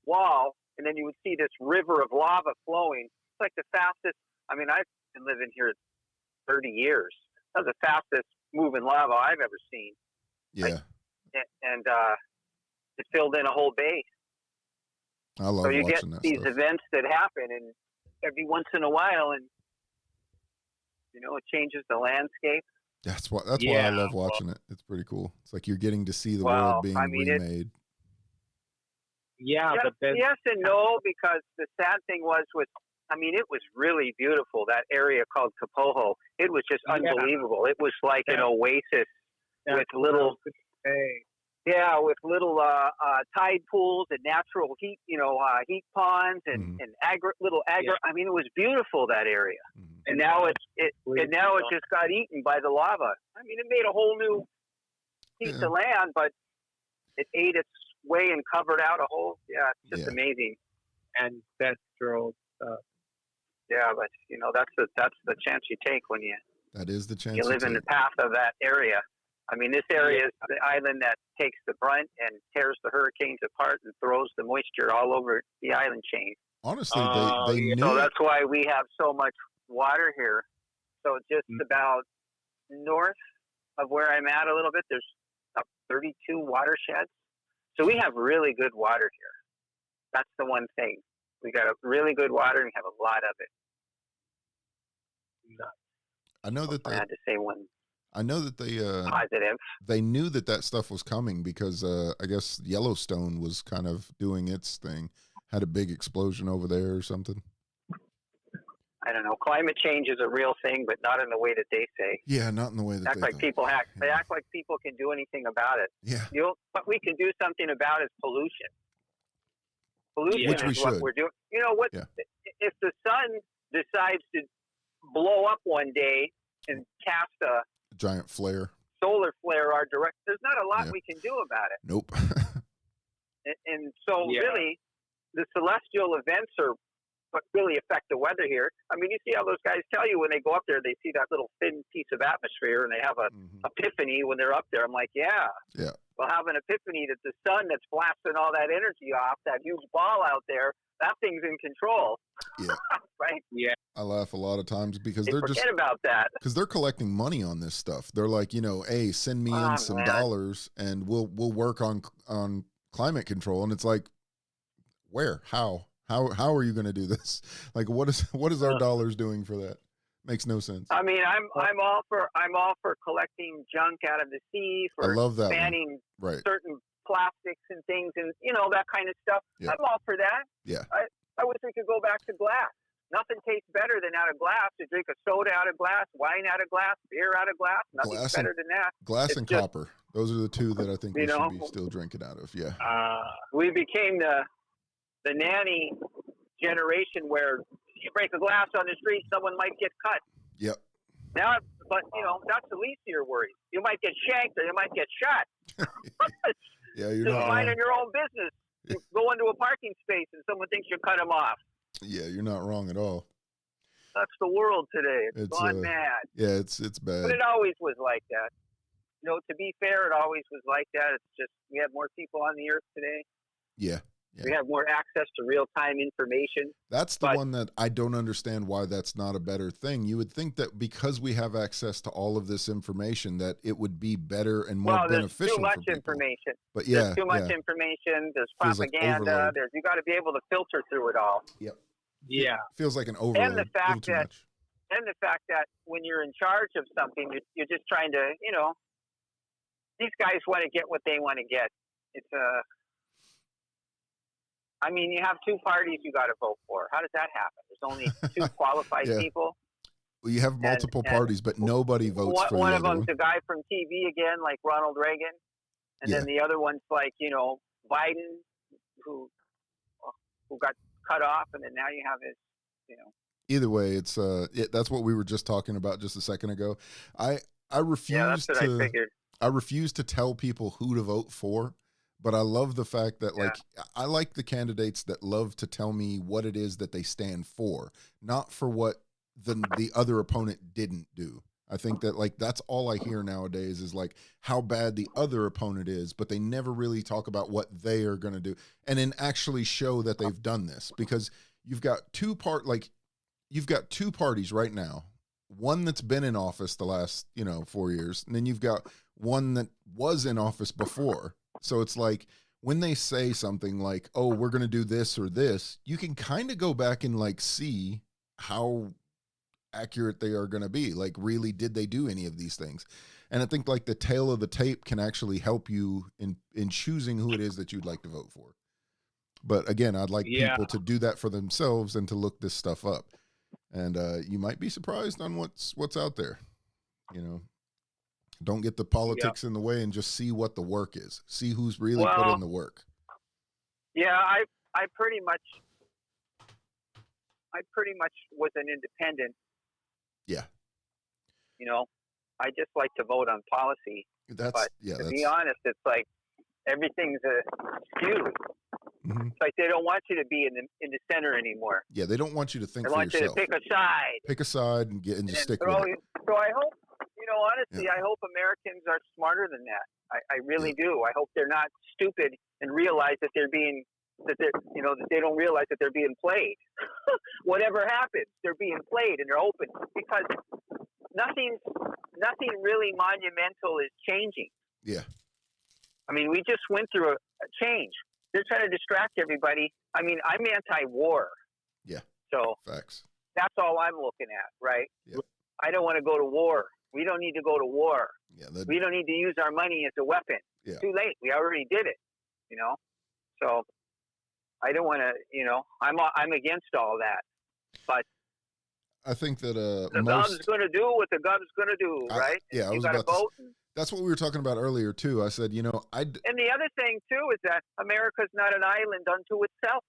wall, and then you would see this river of lava flowing. It's like the fastest. I mean, I've been living here 30 years. That's the fastest moving lava I've ever seen, Yeah, and it filled in a whole bay. I love So you get watching that these stuff. events that happen, and every once in a while, and you know, it changes the landscape. That's why I Yeah, love watching it. It's pretty cool. It's like you're getting to see the Well, world being I mean, remade. Yeah, Yes, but then yes and no, because the sad thing was it was really beautiful, that area called Kapoho. It was just Yeah. unbelievable. It was like an oasis that's with what I little, was gonna say. with little tide pools and natural heat, heat ponds and, Mhm. and little agri. Yeah. I mean, it was beautiful, that area. Mhm. And now it just got eaten by the lava. I mean, it made a whole new piece Yeah. of land, but it ate its way and covered out a whole. Yeah, it's just Yeah. amazing. Ancestral stuff. Yeah, but that's the chance you take when you That is the chance. live in the path of that area. I mean, this area is the island that takes the brunt and tears the hurricanes apart and throws the moisture all over the island chain. Honestly, Oh, they yeah. knew. So it. that's why we have so much water here. So just about north of where I'm at a little bit, there's about 32 watersheds. So we have really good water here. That's the one thing. We got a really good water and we have a lot of it. I know that I had to say one I know that positive. they knew that stuff was coming because I guess Yellowstone was kind of doing its thing. Had a big explosion over there or something. I don't know. Climate change is a real thing, but not in the way that they say. Yeah, not in the way that Act they like thought. people act. They Yeah. act like people can do anything about it. Yeah. What we can do something about is pollution. Pollution Which we is what should. we're doing. You know what? Yeah. If the sun decides to blow up one day and cast a Giant flare. solar flare our direct, there's not a lot Yeah. we can do about it. Nope. And so Yeah. really, the celestial events are really affect the weather here. I mean, you see how those guys tell you when they go up there, they see that little thin piece of atmosphere and they have a epiphany when they're up there. I'm like, yeah. We'll have an epiphany that the sun that's blasting all that energy off, that huge ball out there, that thing's in control. Yeah. Right? Yeah. I laugh a lot of times because They they're forget just about that. because they're collecting money on this stuff. They're like, hey, send me in some dollars and we'll work on climate control. And it's like, where? How are you going to do this? Like, what is our dollars doing for that? Makes no sense. I mean, I'm all for collecting junk out of the sea, for I love that banning right. certain plastics and things, and that kind of stuff. Yeah. I'm all for that. Yeah. I wish we could go back to glass. Nothing tastes better than out of glass. To drink a soda out of glass, wine out of glass, beer out of glass. Nothing's better than that. Glass and copper. Those are the two that I think we should be still drinking out of. Yeah. We became the nanny generation where you break a glass on the street, someone might get cut. Yep. Now, but that's the least of your worries. You might get shanked or you might get shot. Yeah, you're just not minding your own business. You go into a parking space and someone thinks you cut them off. Yeah, you're not wrong at all. That's the world today. It's gone mad. Yeah, it's bad. But it always was like that. To be fair, it always was like that. It's just we have more people on the earth today. Yeah. We have more access to real-time information. That's the one that I don't understand why that's not a better thing. You would think that because we have access to all of this information that it would be better and more beneficial. There's too much information. But there's too much information. There's propaganda. You got to be able to filter through it all. Yep. Yeah. Feels like an overload. And the fact that when you're in charge of something, you're just trying to, these guys want to get what they want to get. It's I mean, you have two parties you got to vote for. How does that happen? There's only two qualified people. Well, you have multiple parties, but nobody votes for one the of other them's a guy from TV again, like Ronald Reagan, and then the other one's like Biden, who got cut off, and then now you have his, Either way, it's that's what we were just talking about just a second ago. I refuse I refuse to tell people who to vote for. But I love the fact that, I like the candidates that love to tell me what it is that they stand for, not for what the other opponent didn't do. I think that, that's all I hear nowadays is, how bad the other opponent is, but they never really talk about what they are going to do and then actually show that they've done this. Because you've got two parties right now, one that's been in office the last, 4 years, and then you've got one that was in office before. So it's like when they say something like, oh, we're going to do this or this, you can kind of go back and see how accurate they are going to be. Really, did they do any of these things? And I think the tail of the tape can actually help you in choosing who it is that you'd like to vote for. But again, I'd like people to do that for themselves and to look this stuff up. And you might be surprised on what's out there, Don't get the politics in the way and just see what the work is. See who's really put in the work. Yeah, I pretty much was an independent. Yeah. I just like to vote on policy. But to be honest, it's like everything's skewed. Mm-hmm. It's like they don't want you to be in the center anymore. Yeah, they don't want you to think for yourself. They want you to pick a side. Pick a side and just stick with it. So I hope, honestly, I hope Americans are smarter than that. I really do. I hope they're not stupid and realize that that they don't realize that they're being played. Whatever happens, they're being played and they're open because nothing really monumental is changing. Yeah. I mean, we just went through a change. They're trying to distract everybody. I mean, I'm anti-war. Yeah. So facts. That's all I'm looking at, right? Yeah. I don't want to go to war. We don't need to go to war. Yeah, we don't need to use our money as a weapon. Yeah. Too late. We already did it. So I don't want to. I'm against all that. But I think that the gov's going to do what the gov's going to do, right? Yeah, you got to vote. That's what we were talking about earlier too. I said, And the other thing too is that America's not an island unto itself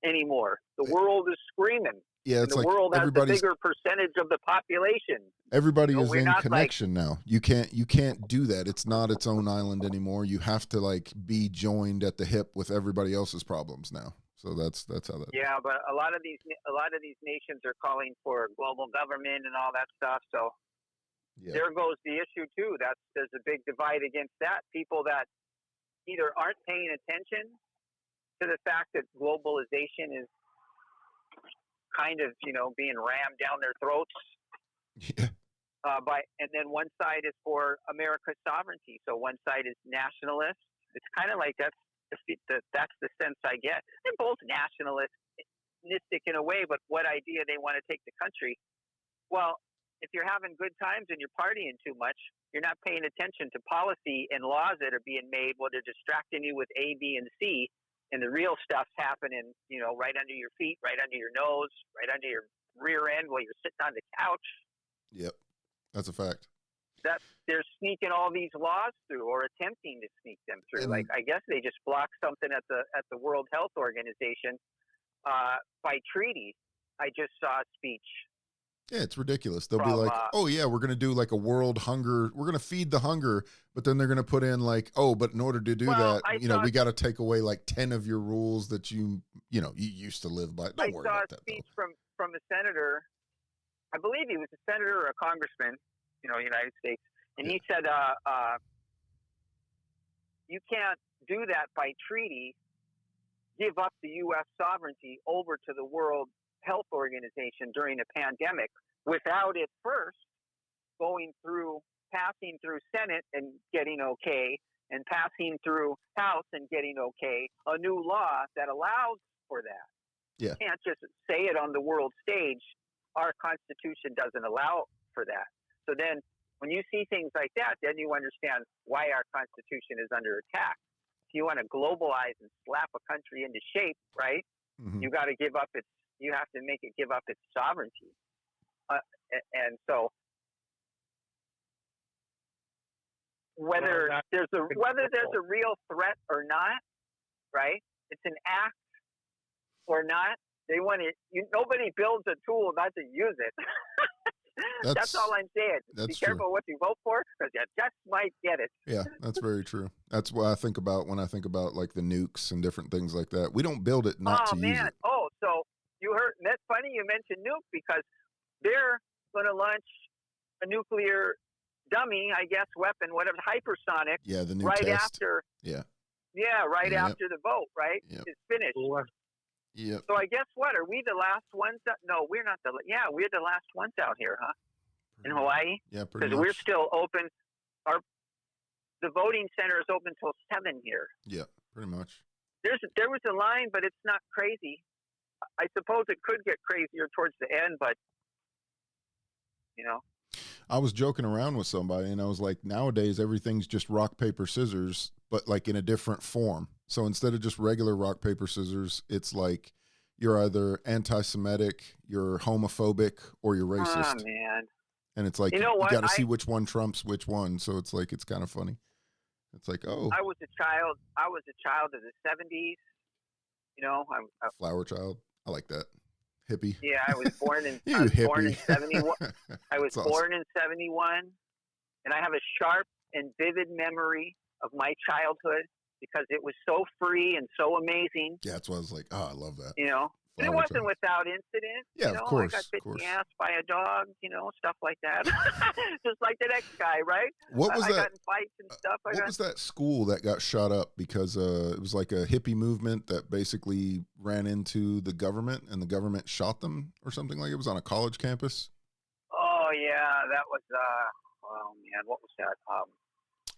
anymore. The world is screaming. Yeah, it's the world has a bigger percentage of the population. Everybody is in connection now. You can't do that. It's not its own island anymore. You have to be joined at the hip with everybody else's problems now. So that's how that. Yeah, but a lot of these nations are calling for global government and all that stuff. So Yeah. there goes the issue too. There's a big divide against that. People that either aren't paying attention to the fact that globalization is kind of being rammed down their throats. Yeah. And then one side is for America's sovereignty. So one side is nationalist. It's kind of like that's the sense I get. They're both nationalistic in a way, but what idea they want to take the country. Well, if you're having good times and you're partying too much, you're not paying attention to policy and laws that are being made. Well, they're distracting you with A, B, and C, and the real stuff's happening, right under your feet, right under your nose, right under your rear end while you're sitting on the couch. Yep, that's a fact. That they're sneaking all these laws through, or attempting to sneak them through. And, like, I guess they just blocked something at the World Health Organization by treaty. I just saw a speech. Yeah, it's ridiculous. They'll be like, "Oh yeah, we're going to do like a world hunger. We're going to feed the hunger," but then they're going to put in like, "Oh, but in order to do that, we got to take away like 10 of your rules that you used to live by." Don't worry about that. I saw a speech from a senator. I believe he was a senator or a congressman, United States, and he said, "You can't do that by treaty. Give up the U.S. sovereignty over to the World Health Organization during a pandemic without it first passing through Senate and getting okay, and passing through House and getting okay, a new law that allows for that. Yeah. You can't just say it on the world stage. Our Constitution doesn't allow for that. So then when you see things like that, then you understand why our Constitution is under attack. If you want to globalize and slap a country into shape, right, Mm-hmm. you have to make it give up its sovereignty. And so whether there's a real threat or not, right? It's an act or not. They want to. Nobody builds a tool not to use it. That's all I'm saying. Be careful what you vote for, because you just might get it. Yeah, that's very true. That's what I think about when I think about like the nukes and different things like that. We don't build it not to use it. Oh, so you heard? That's funny you mentioned nuke, because they're going to launch a nuclear dummy, I guess, weapon, whatever, hypersonic. Yeah, the new right test. after. Yeah. Yeah, right after the vote, right? Yep. It's finished. Yep. So I guess what? Are we the last ones? No, we're not we're the last ones out here, huh? In Hawaii? Yeah, pretty much. Because we're still open. The voting center is open till 7 here. Yeah, pretty much. There was a line, but it's not crazy. I suppose it could get crazier towards the end, but I was joking around with somebody, and I was like, nowadays everything's just rock, paper, scissors, but like in a different form. So instead of just regular rock, paper, scissors, it's like you're either anti-Semitic, you're homophobic, or you're racist. Oh, man. And it's like, you got to see which one trumps which one. So it's like, it's kind of funny. It's like, oh. I was a child of the 70s. I'm a flower child. I like that. Hippie. Yeah, I was born in born in 71. I was born in 71, and I have a sharp and vivid memory of my childhood because it was so free and so amazing. Yeah, that's why I was like, oh, I love that. And it wasn't without incident. Yeah, of course. I got bit in the ass by a dog, stuff like that. Just like the next guy, right? What was that? I got in fights and stuff. What was that school that got shot up because it was like a hippie movement that basically ran into the government and the government shot them or something like it? It was on a college campus? Oh, yeah. That was, oh, man, what was that?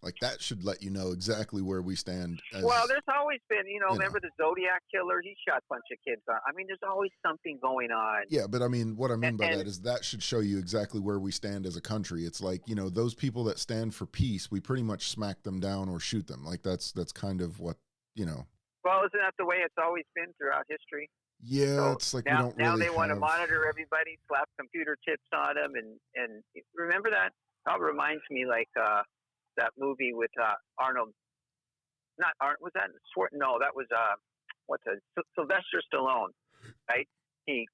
Like that should let you know exactly where we stand. Well, there's always been, remember the Zodiac killer? He shot a bunch of kids. I mean, there's always something going on. Yeah, but I mean, what I mean by that is that should show you exactly where we stand as a country. It's like, those people that stand for peace, we pretty much smack them down or shoot them. Like that's kind of what, Well, isn't that the way it's always been throughout history? Yeah, so it's like now, we don't really they want to monitor everybody, slap computer chips on them, and remember that? That reminds me like that movie with Arnold. Not Arnold. Was that No, that was Sylvester Stallone, right? He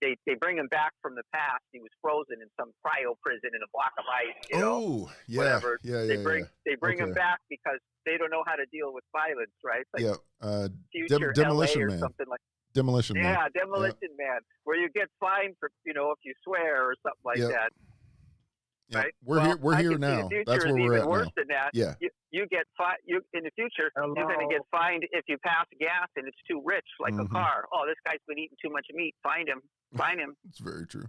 they bring him back from the past. He was frozen in some cryo prison in a block of ice, Oh, yeah. whatever. Yeah. They bring him Okay. back because they don't know how to deal with violence, right? It's like Yeah. future Demolition LA or Man. something like Demolition Man. yeah, Demolition Man, where you get fined for if you swear or something like that. Yeah. Right? We're here now. That's where we're even at worse now. than that. Yeah. You get fined. You in the future Hello. you're going to get fined if you pass gas and it's too rich, like a Mhm. car. Oh, this guy's been eating too much meat. Find him. Find him. It's very true.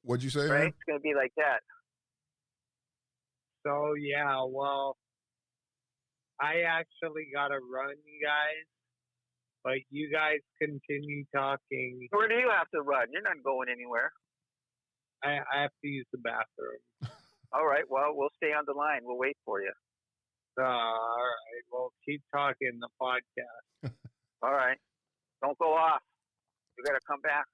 What'd you say? Right? Aaron? It's going to be like that. So yeah, well, I actually gotta run, you guys. But you guys continue talking. Where do you have to run? You're not going anywhere. I have to use the bathroom. All right. Well, we'll stay on the line. We'll wait for you. All right. Well, keep talking the podcast. All right. Don't go off. You got to come back.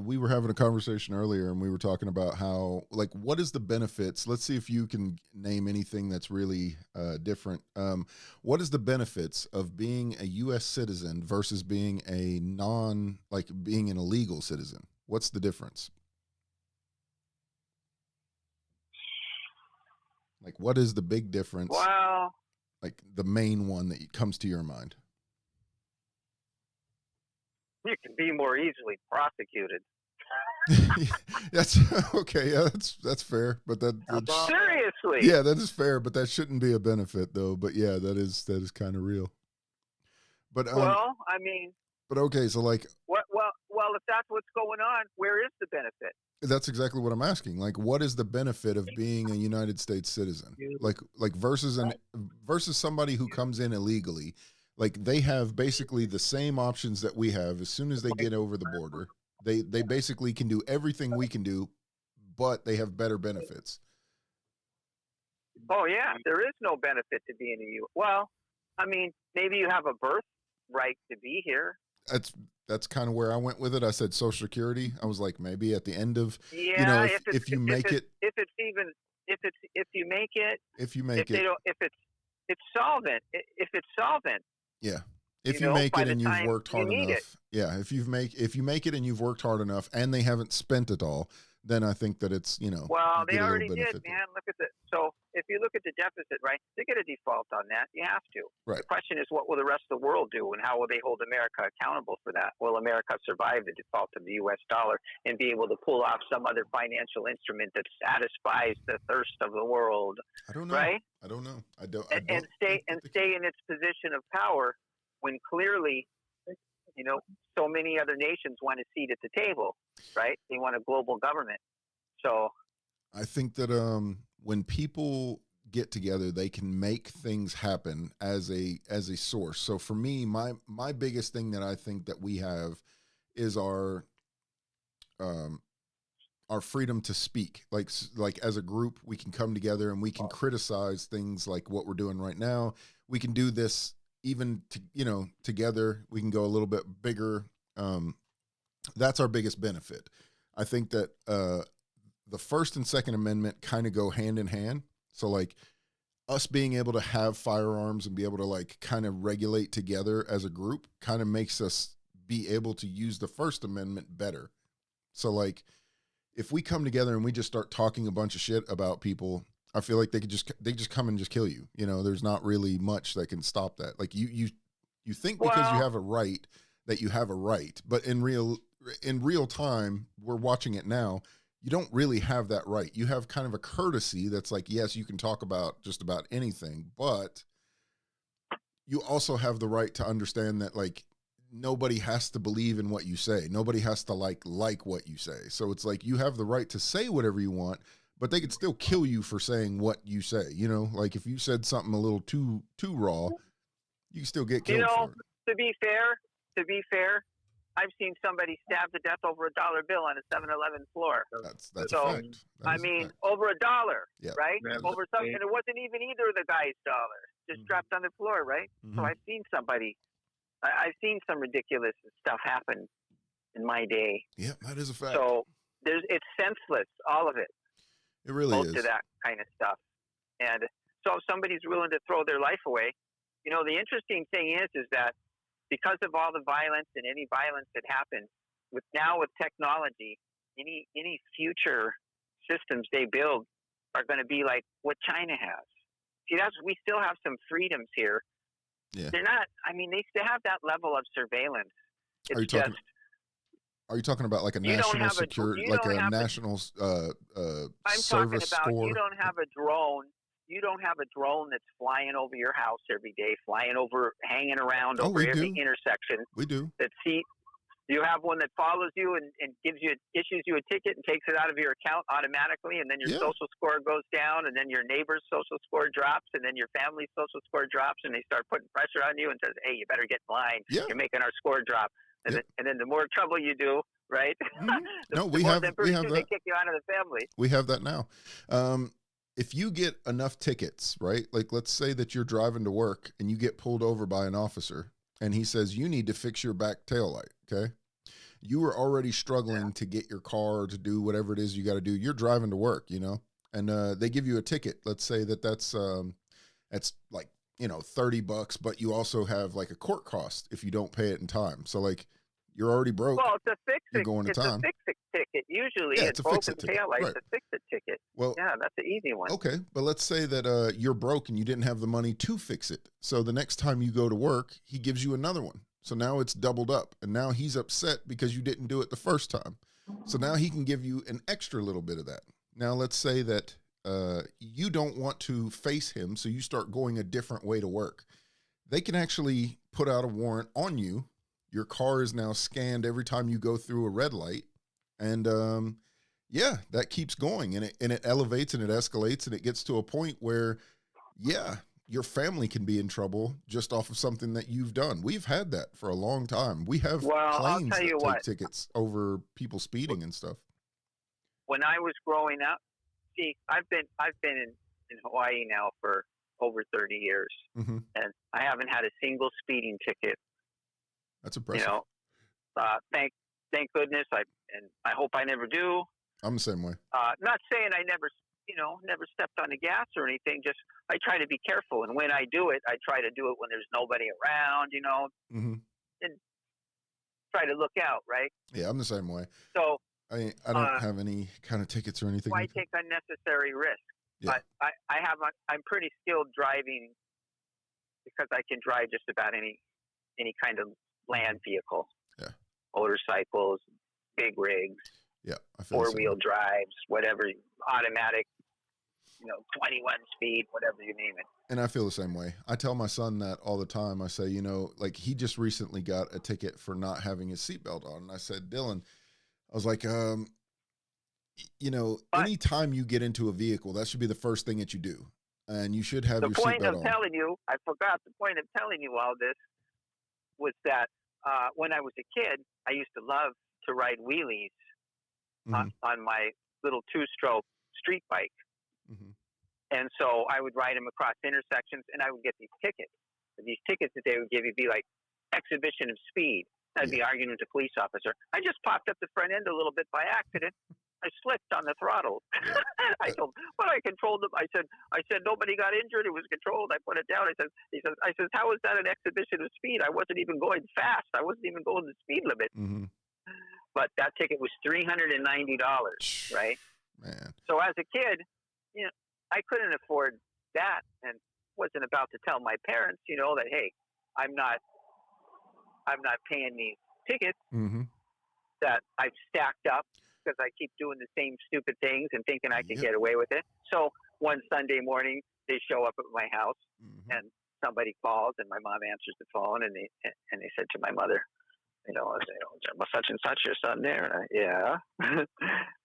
We were having a conversation earlier, and we were talking about how, like, what is the benefits? Let's see if you can name anything that's really different. What is the benefits of being a U.S. citizen versus being being an illegal citizen? What's the difference? Like, what is the big difference? Well, Like the main one that comes to your mind? you can be more easily prosecuted. That's okay. Yeah, that's fair. But Seriously. yeah, that is fair. But that shouldn't be a benefit, though. But yeah, that is kind of real. But Well, I mean, but okay, so like, well, if that's what's going on, where is the benefit? that's exactly what I'm asking. Like, what is the benefit of being a United States citizen? Like versus somebody who comes in illegally. Like, they have basically the same options that we have. As soon as they get over the border, they basically can do everything we can do, but they have better benefits. Oh yeah, there is no benefit to being a U. Well, I mean, maybe you have a birthright to be here. That's kind of where I went with it. I said Social Security. I was like, maybe at the end of, Yeah, if you make it, if it's solvent. If it's solvent. yeah. If you make it and you've worked hard you need enough, yeah. If you make it and you've worked hard enough, and they haven't spent it all, then I think that it's Well, you they get a little already did, benefit there. man. Look at so if you look at the deficit, right? They get a default on that. You have to. Right. The question is, what will the rest of the world do, and how will they hold America accountable for that? Will America survive the default of the U.S. dollar and be able to pull off some other financial instrument that satisfies the thirst of the world? I don't know. Right? I don't know. I don't. And stay in its position of power when clearly, so many other nations want a seat at the table, right? They want a global government. So I think that when people get together, they can make things happen as a source. So for me, my biggest thing that I think that we have is our freedom to speak. Like as a group, we can come together and we can criticize things like what we're doing right now. We can do this even together. We can go a little bit bigger. That's our biggest benefit. I think that the First and Second Amendment kind of go hand in hand. So like us being able to have firearms and be able to like kind of regulate together as a group kind of makes us be able to use the First Amendment better. So like if we come together and we just start talking a bunch of shit about people, I feel like they just come and just kill you. There's not really much that can stop that. Like you think because you have a right that you have a right, but in real time, we're watching it now. You don't really have that right. You have kind of a courtesy that's like, yes, you can talk about just about anything, but you also have the right to understand that like nobody has to believe in what you say. Nobody has to like what you say. So it's like you have the right to say whatever you want, but they could still kill you for saying what you say. Like if you said something a little too raw, you can still get killed for it. To be fair, I've seen somebody stabbed to death over a $1 bill on a 7-Eleven floor. That's a fact. Over $1, right? Yeah. Over something. It wasn't even either of the guy's dollars. Just dropped on the floor, right? Mm-hmm. So I've seen I've seen some ridiculous stuff happen in my day. Yeah, that is a fact. So it's senseless, all of it. It really is. Most of that kind of stuff. And so if somebody's willing to throw their life away, the interesting thing is that because of all the violence and any violence that happens with technology, any future systems they build are going to be like what China has. See, we still have some freedoms here. Yeah. They're not. I mean, they still have that level of surveillance. Are you talking about like a national security, like a national service score? You don't have a drone. You don't have a drone that's flying over your house every day, hanging around over every intersection. We do. You have one that follows you and issues you a ticket and takes it out of your account automatically, and then your social score goes down, and then your neighbor's social score drops, and then your family's social score drops, and they start putting pressure on you and says, "Hey, you better get in line. Yeah. You're making our score drop." And then the more trouble you do, right? No, we have that. They kick you out of the family. We have that now. If you get enough tickets, right? Like, let's say that you're driving to work and you get pulled over by an officer, and he says, you need to fix your back tail light, okay? You were already struggling to get your car to do whatever it is you got to do. You're driving to work, and they give you a ticket. Let's say that's like, $30, but you also have like a court cost if you don't pay it in time. So like, you're already broke. Well, it's a fix-it. Going to town. It's a fix-it ticket. Usually, it's a broken tail light. It's a fix-it ticket. Well, that's an easy one. Okay, but let's say that you're broke and you didn't have the money to fix it. So the next time you go to work, he gives you another one. So now it's doubled up, and now he's upset because you didn't do it the first time. So now he can give you an extra little bit of that. Now let's say that you don't want to face him, so you start going a different way to work. They can actually put out a warrant on you. Your car is now scanned every time you go through a red light. And that keeps going, and it elevates and it escalates, and it gets to a point where, your family can be in trouble just off of something that you've done. We've had that for a long time. We have planes that take tickets over people speeding and stuff. When I was growing up, see, I've been in Hawaii now for over 30 years, and I haven't had a single speeding ticket. That's impressive. Thank goodness. I hope I never do. I'm the same way. Not saying I never stepped on the gas or anything. Just I try to be careful, and when I do it, I try to do it when there's nobody around, and try to look out, right? Yeah, I'm the same way. So I don't have any kind of tickets or anything. Why take unnecessary risk? Yeah. But I'm pretty skilled driving because I can drive just about any kind of land vehicle. Yeah. Motorcycles, big rigs. Yeah. I feel 4-wheel drives, whatever, automatic, 21 speed, whatever you name it. And I feel the same way. I tell my son that all the time. I say, like he just recently got a ticket for not having his seatbelt on. And I said, Dylan, I was like, anytime you get into a vehicle, that should be the first thing that you do. And you should have your seatbelt on. The point of telling you, I forgot the point of telling you all this was that when I was a kid, I used to love to ride wheelies on my little 2-stroke street bike. And so I would ride them across intersections, and I would get these tickets. And these tickets that they would give you would be like exhibition of speed. I'd be arguing with a police officer. I just popped up the front end a little bit by accident. I slipped on the throttle. Yeah. I told, but I controlled them. I said nobody got injured. It was controlled. I put it down. I said, how is that an exhibition of speed? I wasn't even going fast. I wasn't even going the speed limit. But that ticket was $390, right? Man. So as a kid, I couldn't afford that, and wasn't about to tell my parents, that hey, I'm not paying these tickets that I've stacked up because I keep doing the same stupid things and thinking I can get away with it. So one Sunday morning, they show up at my house, and somebody calls, and my mom answers the phone, and they said to my mother, such and such, your son there? And yeah.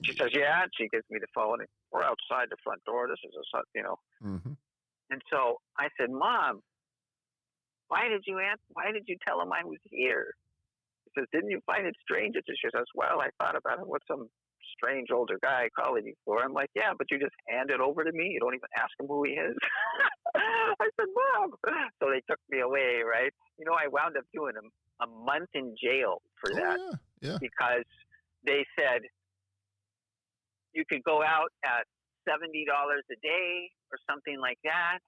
She says, yeah. And she gives me the phone, and we're outside the front door. This is And so I said, Mom, why did you tell him I was here? He says, didn't you find it strange? And she says, well, I thought about it. What's some strange older guy calling you for? I'm like, yeah, but you just hand it over to me. You don't even ask him who he is. I said, Mom. So they took me away, right? I wound up doing a month in jail for that. Yeah. Because they said you could go out at $70 a day or something like that,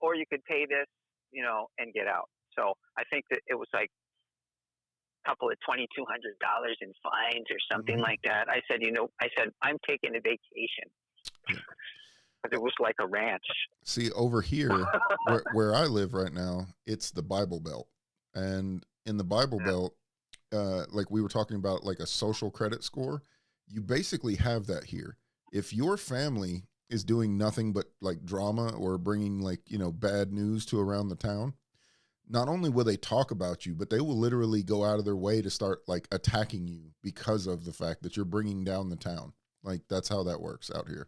or you could pay this, and get out. So I think that it was like a couple of $2,200 in fines or something like that. I said, I'm taking a vacation. Because it was like a ranch. See, over here, where I live right now, it's the Bible Belt. And in the Bible Belt, like we were talking about, like a social credit score, you basically have that here. If your family is doing nothing but like drama or bringing like, bad news to around the town, not only will they talk about you, but they will literally go out of their way to start like attacking you because of the fact that you're bringing down the town. Like that's how that works out here.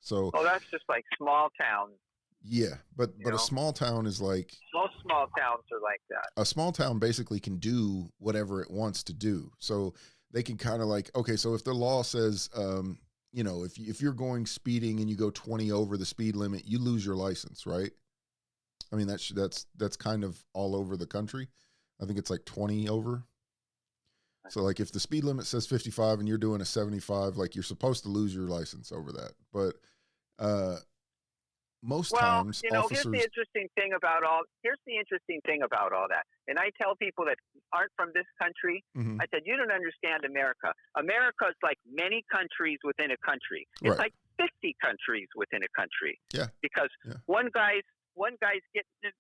So, that's just like small towns. Yeah, but a small town is like most small towns are like that. A small town basically can do whatever it wants to do. So they can kind of like, okay, so if the law says, if you're going speeding and you go 20 over the speed limit, you lose your license, right? I mean that's kind of all over the country. I think it's like 20 over. So like if the speed limit says 55 and you're doing a 75, like you're supposed to lose your license over that. But most times officers... here's the interesting thing about all that. And I tell people that aren't from this country, I said, you don't understand America. America is like many countries within a country. It's like 50 countries within a country. Yeah. Because one guy's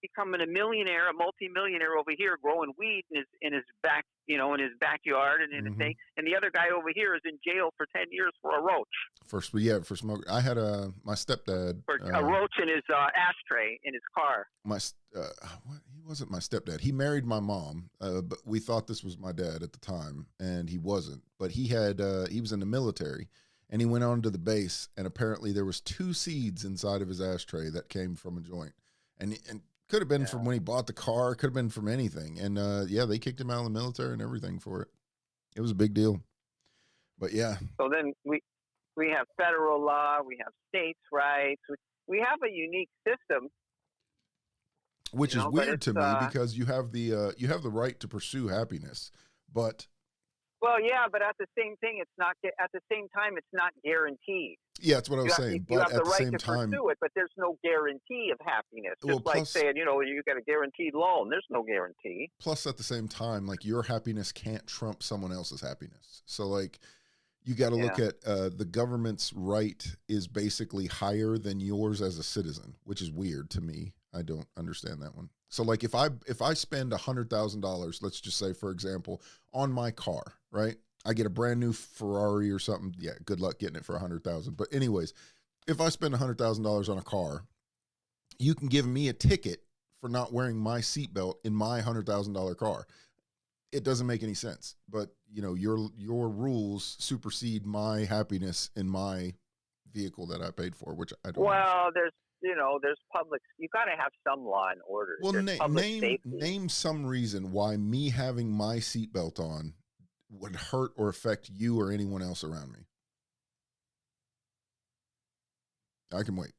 becoming a millionaire, a multimillionaire over here, growing weed in his backyard and in a thing, and the other guy over here is in jail for 10 years for a roach. For smoke. I had my stepdad for a roach in his ashtray in his car. He wasn't my stepdad. He married my mom, but we thought this was my dad at the time, and he wasn't. But he was in the military. And he went on to the base, and apparently there was 2 seeds inside of his ashtray that came from a joint. And could have been from when he bought the car, could have been from anything. And they kicked him out of the military and everything for it. It was a big deal. But yeah. So then we have federal law, we have states' rights, we have a unique system. Which is weird to me because you have the right to pursue happiness, but well, yeah, but at the same time, it's not guaranteed. Yeah, that's what I was saying. You but have at the the right same to time, pursue it, but there's no guarantee of happiness. Just like saying, you got a guaranteed loan. There's no guarantee. Plus, at the same time, like your happiness can't trump someone else's happiness. So, like, you got to look at the government's right is basically higher than yours as a citizen, which is weird to me. I don't understand that one. So, like, if I spend $100,000, let's just say, for example, on my car, right? I get a brand new Ferrari or something. Yeah, good luck getting it for $100,000. But anyways, if I spend $100,000 on a car, you can give me a ticket for not wearing my seatbelt in my $100,000 car. It doesn't make any sense. But your rules supersede my happiness in my vehicle that I paid for, which I don't. Well, there's public. You got to have some law and order. Well, name some reason why me having my seatbelt on would hurt or affect you or anyone else around me. I can wait.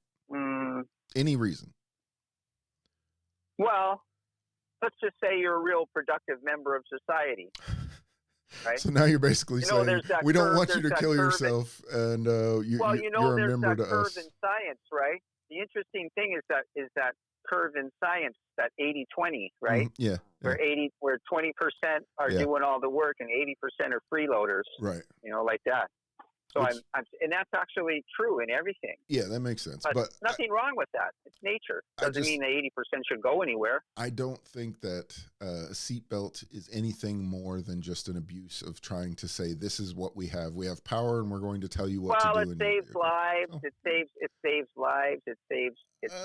Any reason. Well, let's just say you're a real productive member of society. Right? So now you're basically saying we don't want you to kill yourself, and you're a member to us. There's that curve in science, right? The interesting thing is that curve in science, that 80-20, right? Yeah. Where 20% are doing all the work and 80% are freeloaders. Right. Like that. So and that's actually true in everything. Yeah, that makes sense. But nothing wrong with that. It's nature. Doesn't mean that 80% should go anywhere. I don't think that a seatbelt is anything more than just an abuse of trying to say this is what we have. We have power, and we're going to tell you what to do. Well, it saves lives. Oh. It saves lives. It saves.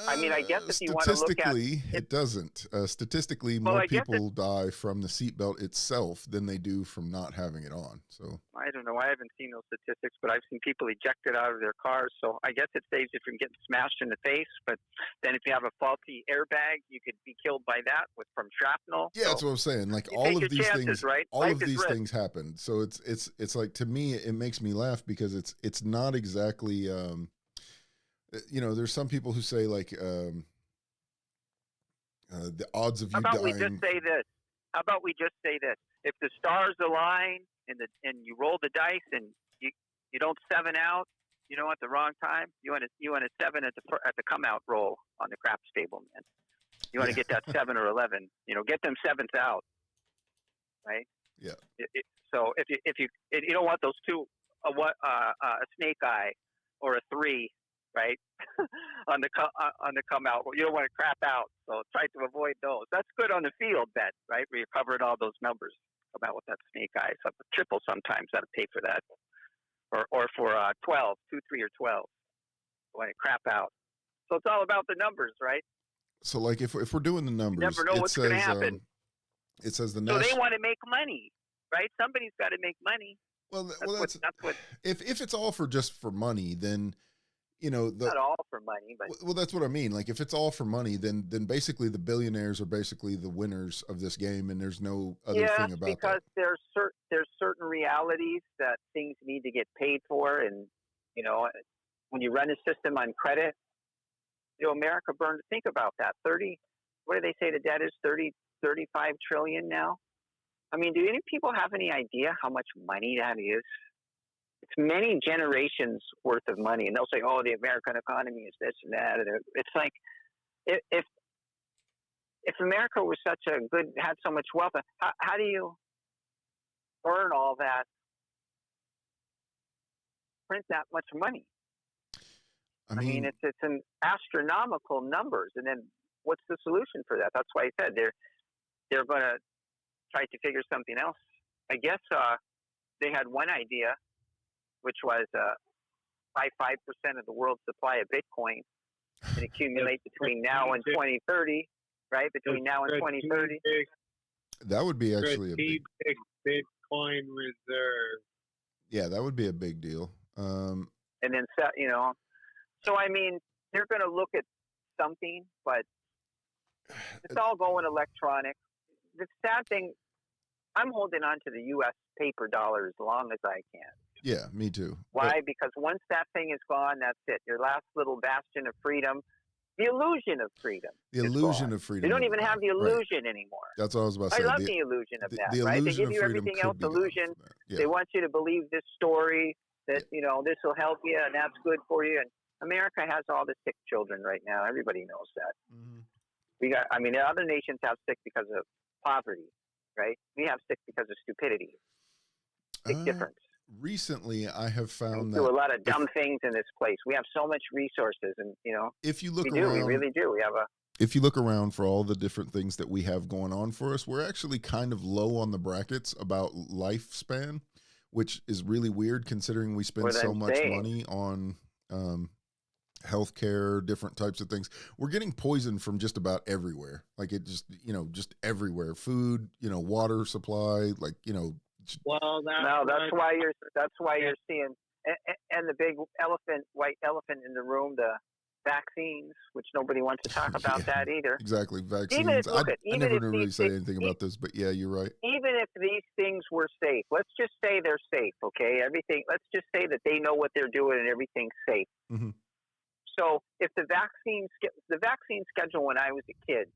I guess if you want to look at statistically, it doesn't. Statistically, more people die from the seatbelt itself than they do from not having it on. So I don't know. I haven't seen those statistics, but I've seen people ejected out of their cars. So I guess it saves you from getting smashed in the face. But then if you have a faulty airbag, you could be killed by that from shrapnel. Yeah, that's what I'm saying. Like all of these things, right? All of these things happen. So it's like, to me, it makes me laugh because it's not exactly. There's some people who say like the odds of you dying. How about we just say this? If the stars align and you roll the dice and you don't 7 out, you know what, the wrong time. You want a 7 at the come out roll on the craps table, man. You want to get that 7 or 11. Get them 7s out, right? Yeah. So if you don't want those two, a snake eye or a 3, right, on the come out. You don't want to crap out, so try to avoid those. That's good on the field bet, right, where you covered all those numbers. Come out with that snake eye. So triple sometimes got to pay for that, or for 12, 2, 3, or 12. You want to crap out. So it's all about the numbers, right? So like if we're doing the numbers, you never know what's going to happen. It says the so they want to make money, right? Somebody's got to make money. Well, that's what. If it's all just for money, then not all for money, but well, that's what I mean. Like if it's all for money, then basically the billionaires are basically the winners of this game, and there's no other thing about because that. there's certain realities that things need to get paid for, and when you run a system on credit, America burned. Think about that. What do they say the debt is? 35 trillion now. I mean, do any people have any idea how much money that is? It's many generations worth of money, and they'll say, "Oh, the American economy is this and that." And it's like, if America was had so much wealth, how do you earn all that, print that much money? I mean, it's an astronomical numbers, and then what's the solution for that? That's why I said they're going to try to figure something else. I guess they had one idea, which was buy 5% of the world's supply of Bitcoin and accumulate between now and 2030, right? Between now and 2030. That would be actually a big Bitcoin reserve. Yeah, that would be a big deal. And then, so I mean, they're going to look at something, but it's all going electronic. The sad thing, I'm holding on to the U.S. paper dollar as long as I can. Yeah, me too. Why? Because once that thing is gone, that's it. Your last little bastion of freedom, the illusion of freedom. The illusion of freedom. They don't even have the illusion anymore. That's what I was about to say. I love the illusion of that, the right? They illusion give you everything else illusion. Yeah. They want you to believe this story that, this will help you and that's good for you. And America has all the sick children right now. Everybody knows that. Mm-hmm. Other nations have sick because of poverty, right? We have sick because of stupidity. Big difference. Recently, I have found that we do a lot of dumb things in this place. We have so much resources, and if you look we around, we really do. We have if you look around for all the different things that we have going on for us, we're actually kind of low on the brackets about lifespan, which is really weird considering we spend so much money on healthcare, different types of things. We're getting poisoned from just about everywhere. Like it just, just everywhere. Food, water supply, like, Well, that's why you're seeing, and the big white elephant in the room, the vaccines, which nobody wants to talk about that either. Exactly, vaccines. I never really say anything about this, but yeah, you're right. Even if these things were safe, let's just say they're safe, okay? Let's just say that they know what they're doing and everything's safe. Mm-hmm. So if the vaccine schedule when I was a kid,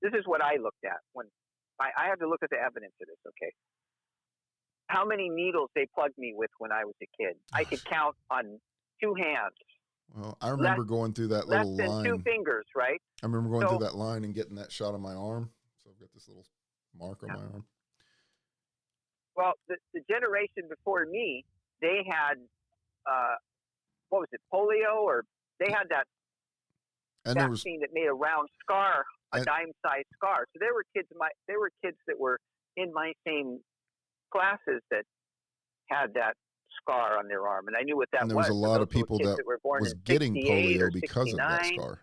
this is what I looked at when I had to look at the evidence of this, okay? How many needles they plugged me with when I was a kid. I could count on 2 hands. Well, I remember going through that little line. Less than 2 fingers, right? I remember going through that line and getting that shot on my arm. So I've got this little mark on my arm. Well, the generation before me, they had, what was it, polio? Or they had that vaccine that made a round scar, a dime-sized scar. So there were kids that were in my same classes that had that scar on their arm, and I knew what that was. And there was a lot of people that were born was in getting polio 69. because of that scar.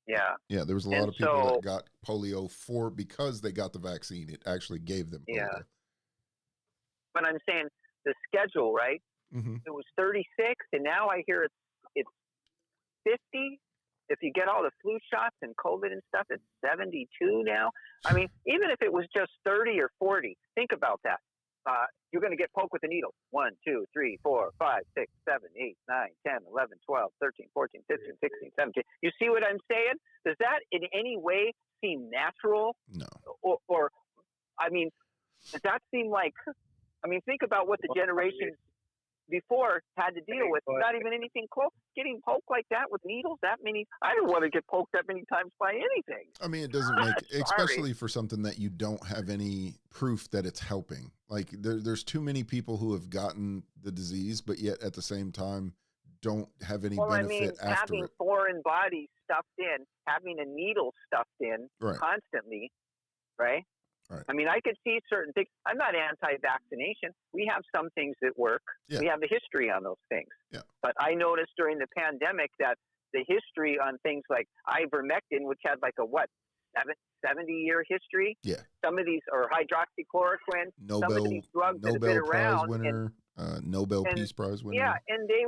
Yeah. Yeah, there was a lot of people that got polio because they got the vaccine. It actually gave them polio. Yeah. But I'm saying the schedule, right? Mm-hmm. It was 36, and now I hear it's 50. If you get all the flu shots and COVID and stuff, it's 72 now. I mean, even if it was just 30 or 40, think about that. You're going to get poked with a needle. 1, 2, 3, 4, 5, 6, 7, 8, 9, 10, 11, 12, 13, 14, 15, 16, 17. You see what I'm saying? Does that in any way seem natural? No. Or I mean, does that seem like, think about what the before had to deal with. Not even anything close. Getting poked like that with needles that many. I don't want to get poked that many times by anything. I mean, it doesn't make, especially for something that you don't have any proof that it's helping. Like there's too many people who have gotten the disease, but yet at the same time don't have any benefit after having it. foreign bodies stuffed in, having a needle stuffed in constantly, right? Right. I mean, I could see certain things. I'm not anti-vaccination. We have some things that work. Yeah. We have the history on those things. Yeah. But I noticed during the pandemic that the history on things like ivermectin, which had like a 70-year history. Yeah. Some of these, or hydroxychloroquine. Some of these drugs that have been around. Winner, Nobel Peace Prize winner. Yeah, and they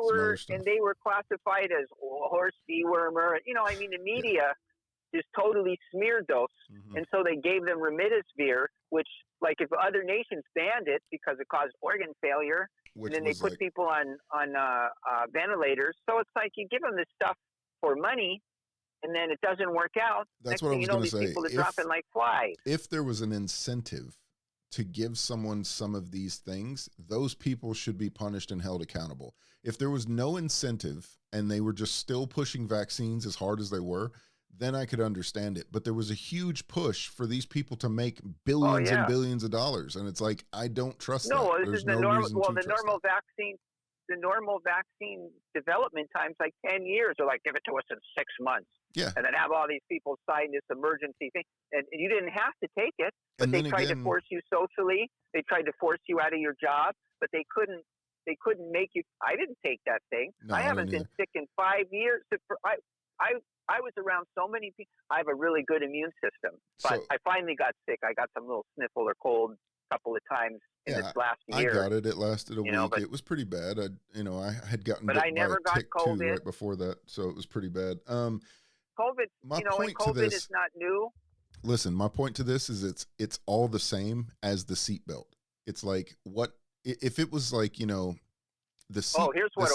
were classified as horse dewormer. You know, I mean, the media just totally smeared those, and so they gave them remdesivir, which, like, if other nations banned it because it caused organ failure, and then they put people on ventilators. So it's like you give them this stuff for money, and then it doesn't work out. That's what I was going to say. People are dropping like flies. If there was an incentive to give someone some of these things, those people should be punished and held accountable. If there was no incentive and they were just still pushing vaccines as hard as they were, then I could understand it. But there was a huge push for these people to make billions and billions of dollars. And it's like, I don't trust that. No, this There's is the no normal, reason well, to the trust normal that. vaccine, the normal vaccine development time's like 10 years. They're like, give it to us in 6 months. Yeah. And then have all these people sign this emergency thing. And you didn't have to take it, but they tried to force you socially. They tried to force you out of your job, but they couldn't make you. I didn't take that thing. No, I haven't been sick in 5 years. I was around so many people. I have a really good immune system, but I finally got sick. I got some little sniffle or cold a couple of times in this last year. I got it. It lasted a week. But it was pretty bad. I had gotten bit by a tick too right before that, so it was pretty bad. COVID, COVID is not new. Listen, my point to this is it's all the same as the seatbelt. It's like, what if it was like, the seatbelt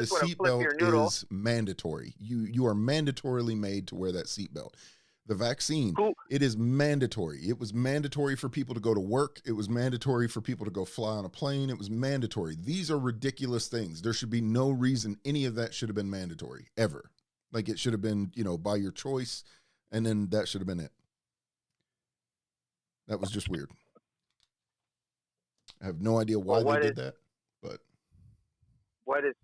is mandatory. You are mandatorily made to wear that seatbelt. The vaccine, it is mandatory. It was mandatory for people to go to work. It was mandatory for people to go fly on a plane. It was mandatory. These are ridiculous things. There should be no reason any of that should have been mandatory, ever. Like, it should have been, by your choice, and then that should have been it. That was just weird. I have no idea why they did that, but what does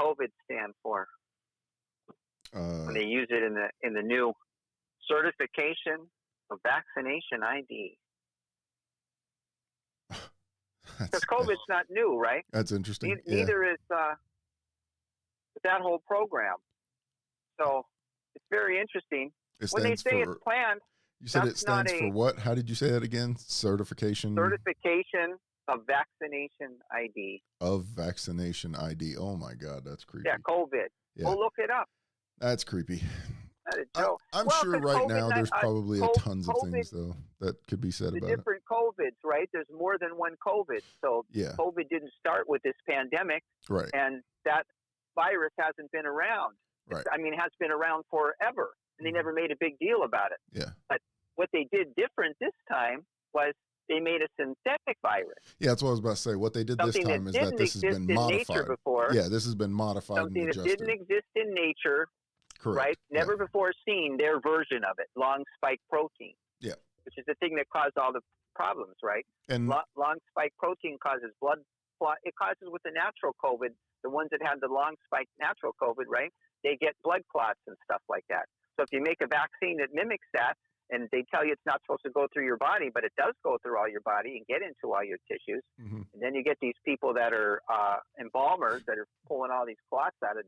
COVID stand for? When they use it in the new certification of vaccination ID. Because COVID's not new, right? That's interesting. Neither is that whole program. So it's very interesting. When they say it's planned, you said it stands for what? How did you say that again? Certification of vaccination ID. Of vaccination ID. Oh my God, that's creepy. Yeah, COVID. Yeah. Go look it up. That's creepy. I'm well, sure right COVID, now there's probably tons of things, though, that could be said about it. Different COVIDs, right? There's more than one COVID. So COVID didn't start with this pandemic. Right. And that virus hasn't been around. Right. It has been around forever. And they never made a big deal about it. Yeah. But what they did different this time was they made a synthetic virus. Yeah, that's what I was about to say. What they did this time is that this has been modified. Before, yeah, this has been modified something and adjusted. That didn't exist in nature. Correct. Right? Never before seen their version of it, long spike protein. Yeah. Which is the thing that caused all the problems, right? And long spike protein causes blood clot. It causes with the natural COVID, the ones that had the long spike natural COVID, right? They get blood clots and stuff like that. So if you make a vaccine that mimics that, and they tell you it's not supposed to go through your body, but it does go through all your body and get into all your tissues. Mm-hmm. And then you get these people that are embalmers that are pulling all these clots out of,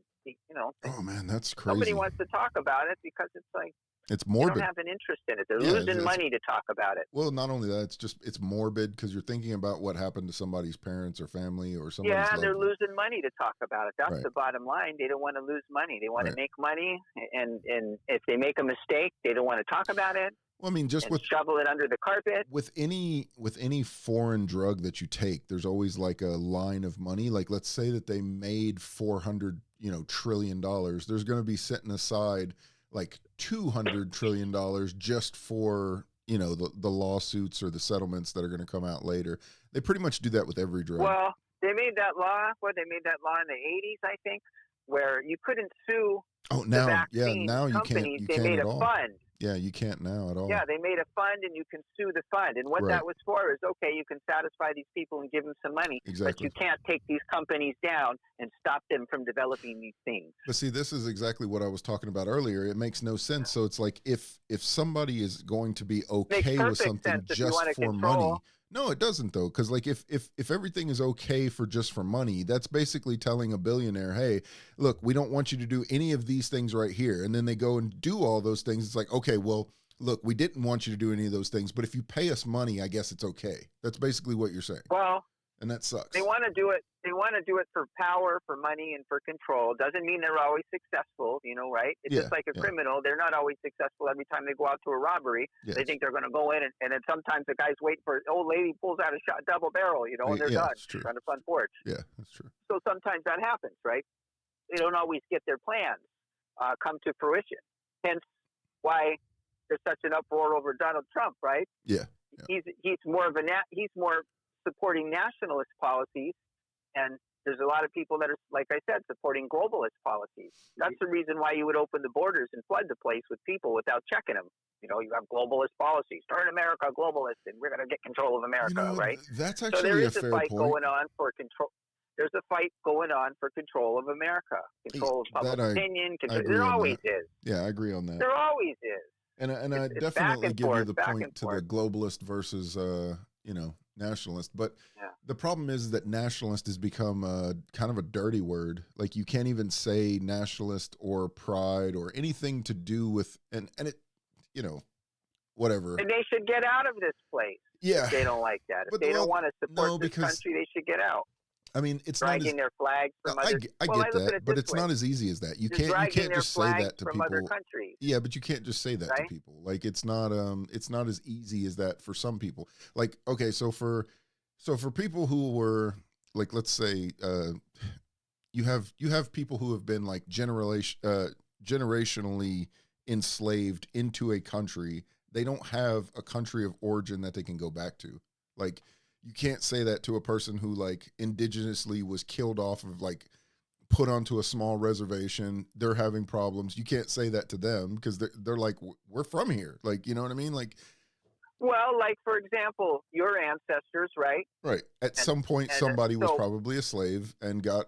Oh man, that's crazy. Nobody wants to talk about it because it's like, it's morbid. They don't have an interest in it. They're losing money to talk about it. Well, not only that, it's morbid because you're thinking about what happened to somebody's parents or family or somebody's Yeah, loved they're one. losing money to talk about it. That's Right. the bottom line. They don't want to lose money. They want Right. to make money, and if they make a mistake, they don't want to talk about it. Well, I mean, just with shovel it under the carpet. With any foreign drug that you take, there's always like a line of money. Like, let's say that they made $400 trillion. There's going to be setting aside like $200 trillion just for you know, the lawsuits or the settlements that are going to come out later. They pretty much do that with every drug. Well, they made that law. They made that law in the 80s, I think, where you couldn't sue Oh, the now, yeah, vaccine now you can't, companies. you They can't made at a all. fund. Yeah, you can't now at all. Yeah, they made a fund, and you can sue the fund. And what Right. that was for is, okay, you can satisfy these people and give them some money, but Exactly. you can't take these companies down and stop them from developing these things. But see, this is exactly what I was talking about earlier. It makes no sense. So it's like if somebody is going to be okay with perfect something sense if you just wanna for control. money. No, it doesn't though, because like if everything is okay for just for money, that's basically telling a billionaire, hey, look, we don't want you to do any of these things right here, and then they go and do all those things. It's like, okay, well, look, we didn't want you to do any of those things, but if you pay us money, I guess it's okay. That's basically what you're saying, Well, and that sucks. they want to do it. They want to do it for power, for money, and for control. Doesn't mean they're always successful, right? It's just like a criminal. They're not always successful every time they go out to a robbery. Yes. They think they're going to go in, and then sometimes the guy's waiting for an old lady pulls out a shot double barrel, and they're done on the front porch. Yeah, that's true. So sometimes that happens, right? They don't always get their plans come to fruition. Hence why there's such an uproar over Donald Trump, right? Yeah. He's more supporting nationalist policies, and there's a lot of people that are, like I said, supporting globalist policies. That's the reason why you would open the borders and flood the place with people without checking them. You have globalist policies. Turn America globalist, and we're going to get control of America, right? That's actually so there is a fair fight point. going on for control. There's a fight going on for control of America, control of public opinion. There always is. Yeah, I agree on that. There always is. And I definitely give you the point to the globalist versus nationalist. But the problem is that nationalist has become kind of a dirty word. Like you can't even say nationalist or pride or anything to do with and it whatever. And they should get out of this place. Yeah, if they don't like that. If they don't want to support this country, they should get out. I mean, it's dragging not as, their flags from I get that, but it's not as easy as that. You can't just say that to people. Other countries. Yeah, but you can't just say that to people. Like it's not as easy as that for some people. Like okay, so for people who were like, let's say, you have people who have been like generationally enslaved into a country. They don't have a country of origin that they can go back to. Like you can't say that to a person who like indigenously was killed off of like put onto a small reservation. They're having problems. You can't say that to them because they're like, we're from here. Like, you know what I mean? Like, well, like for example, your ancestors, right? Right. At some point, somebody was probably a slave and got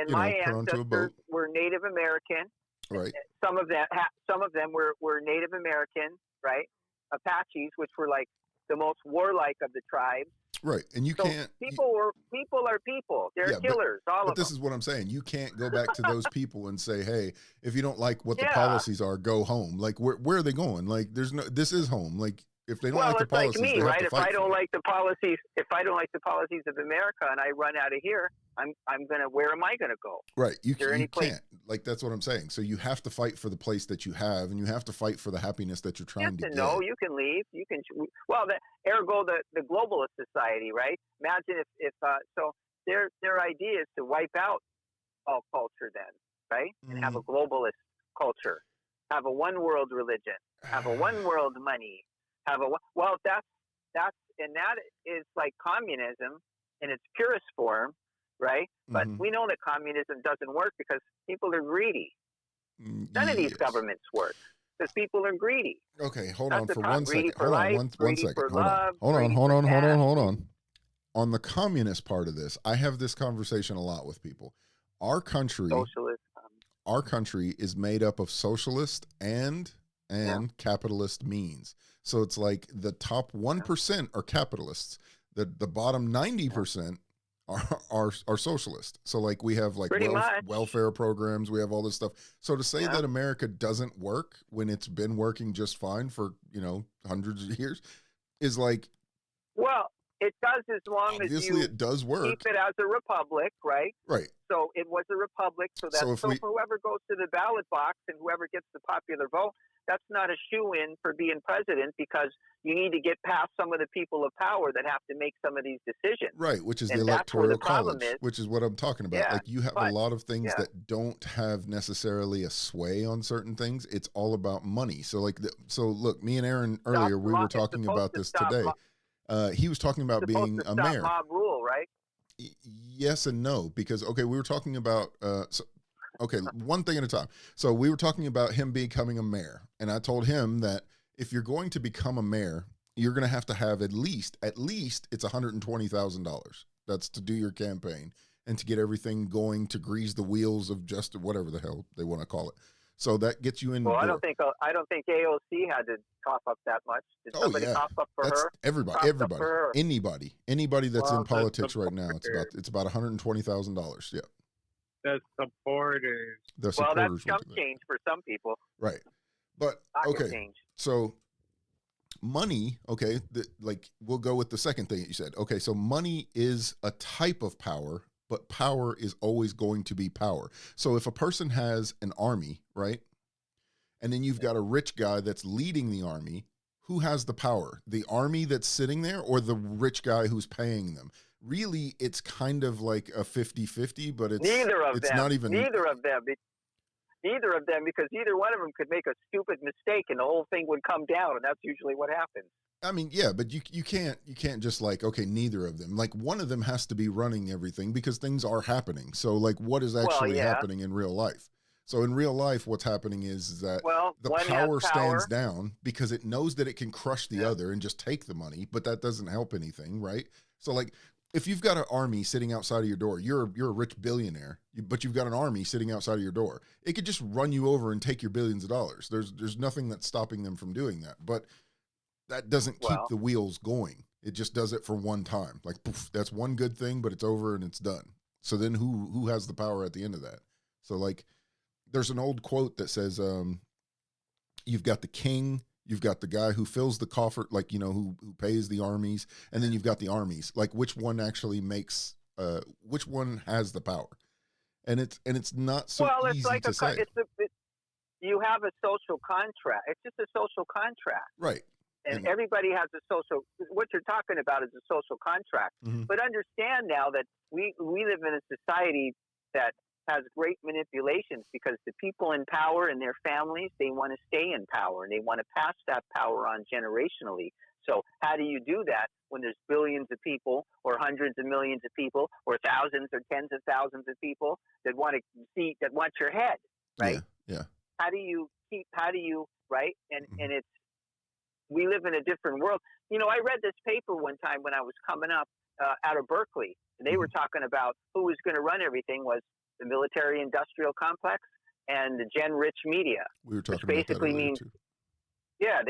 my ancestors were Native American. Right. Some of them were Native American, right? Apaches, which were like the most warlike of the tribes. Right, and you can't. People are people. They're killers. all of them. But this is what I'm saying. You can't go back to those people and say, "Hey, if you don't like what the policies are, go home." Like, where are they going? Like, there's no. This is home. Like, if they don't like the policies, like me, they right? have to fight If I don't like the policies, of America, and I run out of here, I'm gonna. Where am I gonna go? Right, you can't. Like that's what I'm saying. So you have to fight for the place that you have, and you have to fight for the happiness that you're trying to get. No, you can leave. You can. Well, ergo the globalist society, right? Imagine if so their idea is to wipe out all culture, then, right, and have a globalist culture, have a one world religion, have a one world money, that is like communism in its purest form. Right? But we know that communism doesn't work because people are greedy. None of these governments work because people are greedy. Okay, hold on for 1 second. Hold on, one second. Hold on. On the communist part of this, I have this conversation a lot with people. Our country is made up of socialist and capitalist means. So it's like the top 1% are capitalists. The bottom 90% are socialist. So like we have like welfare programs, we have all this stuff. So to say that America doesn't work when it's been working just fine for hundreds of years is like, well, It does as long Obviously, as it does you work. keep it as a republic, right? Right. So it was a republic. So whoever goes to the ballot box and whoever gets the popular vote, that's not a shoo-in for being president, because you need to get past some of the people of power that have to make some of these decisions. Right, which is and the that's where electoral the problem college, is. which is what I'm talking about. Yeah, Like, you have a but lot of things yeah. that don't have necessarily a sway on certain things. It's all about money. So like, so look, me and Aaron earlier, we were talking about this today. He was talking about being a mayor. Mob rule, right? Yes and no, because okay, we were talking about okay, one thing at a time. So we were talking about him becoming a mayor, and I told him that if you're going to become a mayor, you're going to have at least it's $120,000. That's to do your campaign and to get everything going, to grease the wheels of just whatever the hell they want to call it. So that gets you in. Well, I don't think AOC had to cough up that much. Did somebody cough up for her? Everybody, anybody that's in politics right now, it's about $120,000. Yeah. The supporters. That's chump change for some people. Right. But okay, so money, okay, like we'll go with the second thing that you said. Okay, so money is a type of power, but power is always going to be power. So if a person has an army, right, and then you've got a rich guy that's leading the army, who has the power? The army that's sitting there, or the rich guy who's paying them? Really, it's kind of like a 50-50, but it's neither of them. Not even neither of them, because either one of them could make a stupid mistake and the whole thing would come down, and that's usually what happens. I mean, yeah, but you can't just like, okay, neither of them. Like, one of them has to be running everything, because things are happening. So like, what is actually happening in real life? So in real life, what's happening is that the power stands down because it knows that it can crush the other and just take the money, but that doesn't help anything, right? So like, if you've got an army sitting outside of your door, you're a rich billionaire, but you've got an army sitting outside of your door. It could just run you over and take your billions of dollars. There's nothing that's stopping them from doing that. But that doesn't keep the wheels going. It just does it for one time. Like, poof, that's one good thing, but it's over and it's done. So then who has the power at the end of that? So like, there's an old quote that says, you've got the king, you've got the guy who fills the coffer, like, you know, who pays the armies, and then you've got the armies. Like, which one actually makes, which one has the power? And it's not so easy to say. You have a social contract. It's just a social contract. Right. And everybody has a social, what you're talking about is a social contract. Mm-hmm. But understand now that we live in a society that has great manipulations, because the people in power and their families, they want to stay in power and they want to pass that power on generationally. So how do you do that when there's billions of people or hundreds of millions of people or thousands or tens of thousands of people that want your head, right? Yeah. How do you, right? And we live in a different world. You know, I read this paper one time when I was coming up out of Berkeley, and they were talking about who was going to run everything was the military-industrial complex and the Gen Rich media. We were talking about that earlier too. Yeah,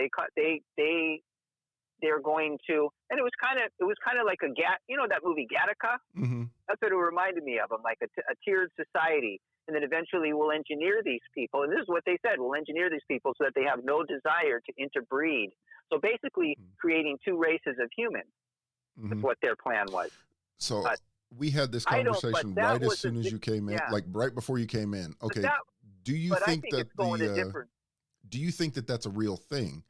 they're going to, and it was kind of like that movie Gattaca. Mm-hmm. That's what it reminded me of. I'm like a tiered society, and then eventually we'll engineer these people. And this is what they said: we'll engineer these people so that they have no desire to interbreed. So basically, creating two races of humans. Mm-hmm. Is what their plan was. So we had this conversation right as soon as you came in, like right before you came in. Okay, do you think that do you think that that's a real thing?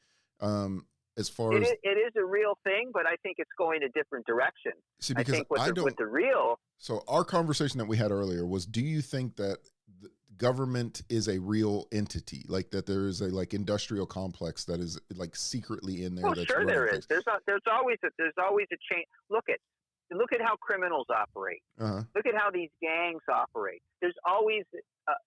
As far as it is a real thing, but I think it's going a different direction. See, because So our conversation that we had earlier was: do you think that the government is a real entity, like that there is a industrial complex that is like secretly in there? Well, sure there is. There's always a chain. Look at how criminals operate. Uh-huh. Look at how these gangs operate. There's always,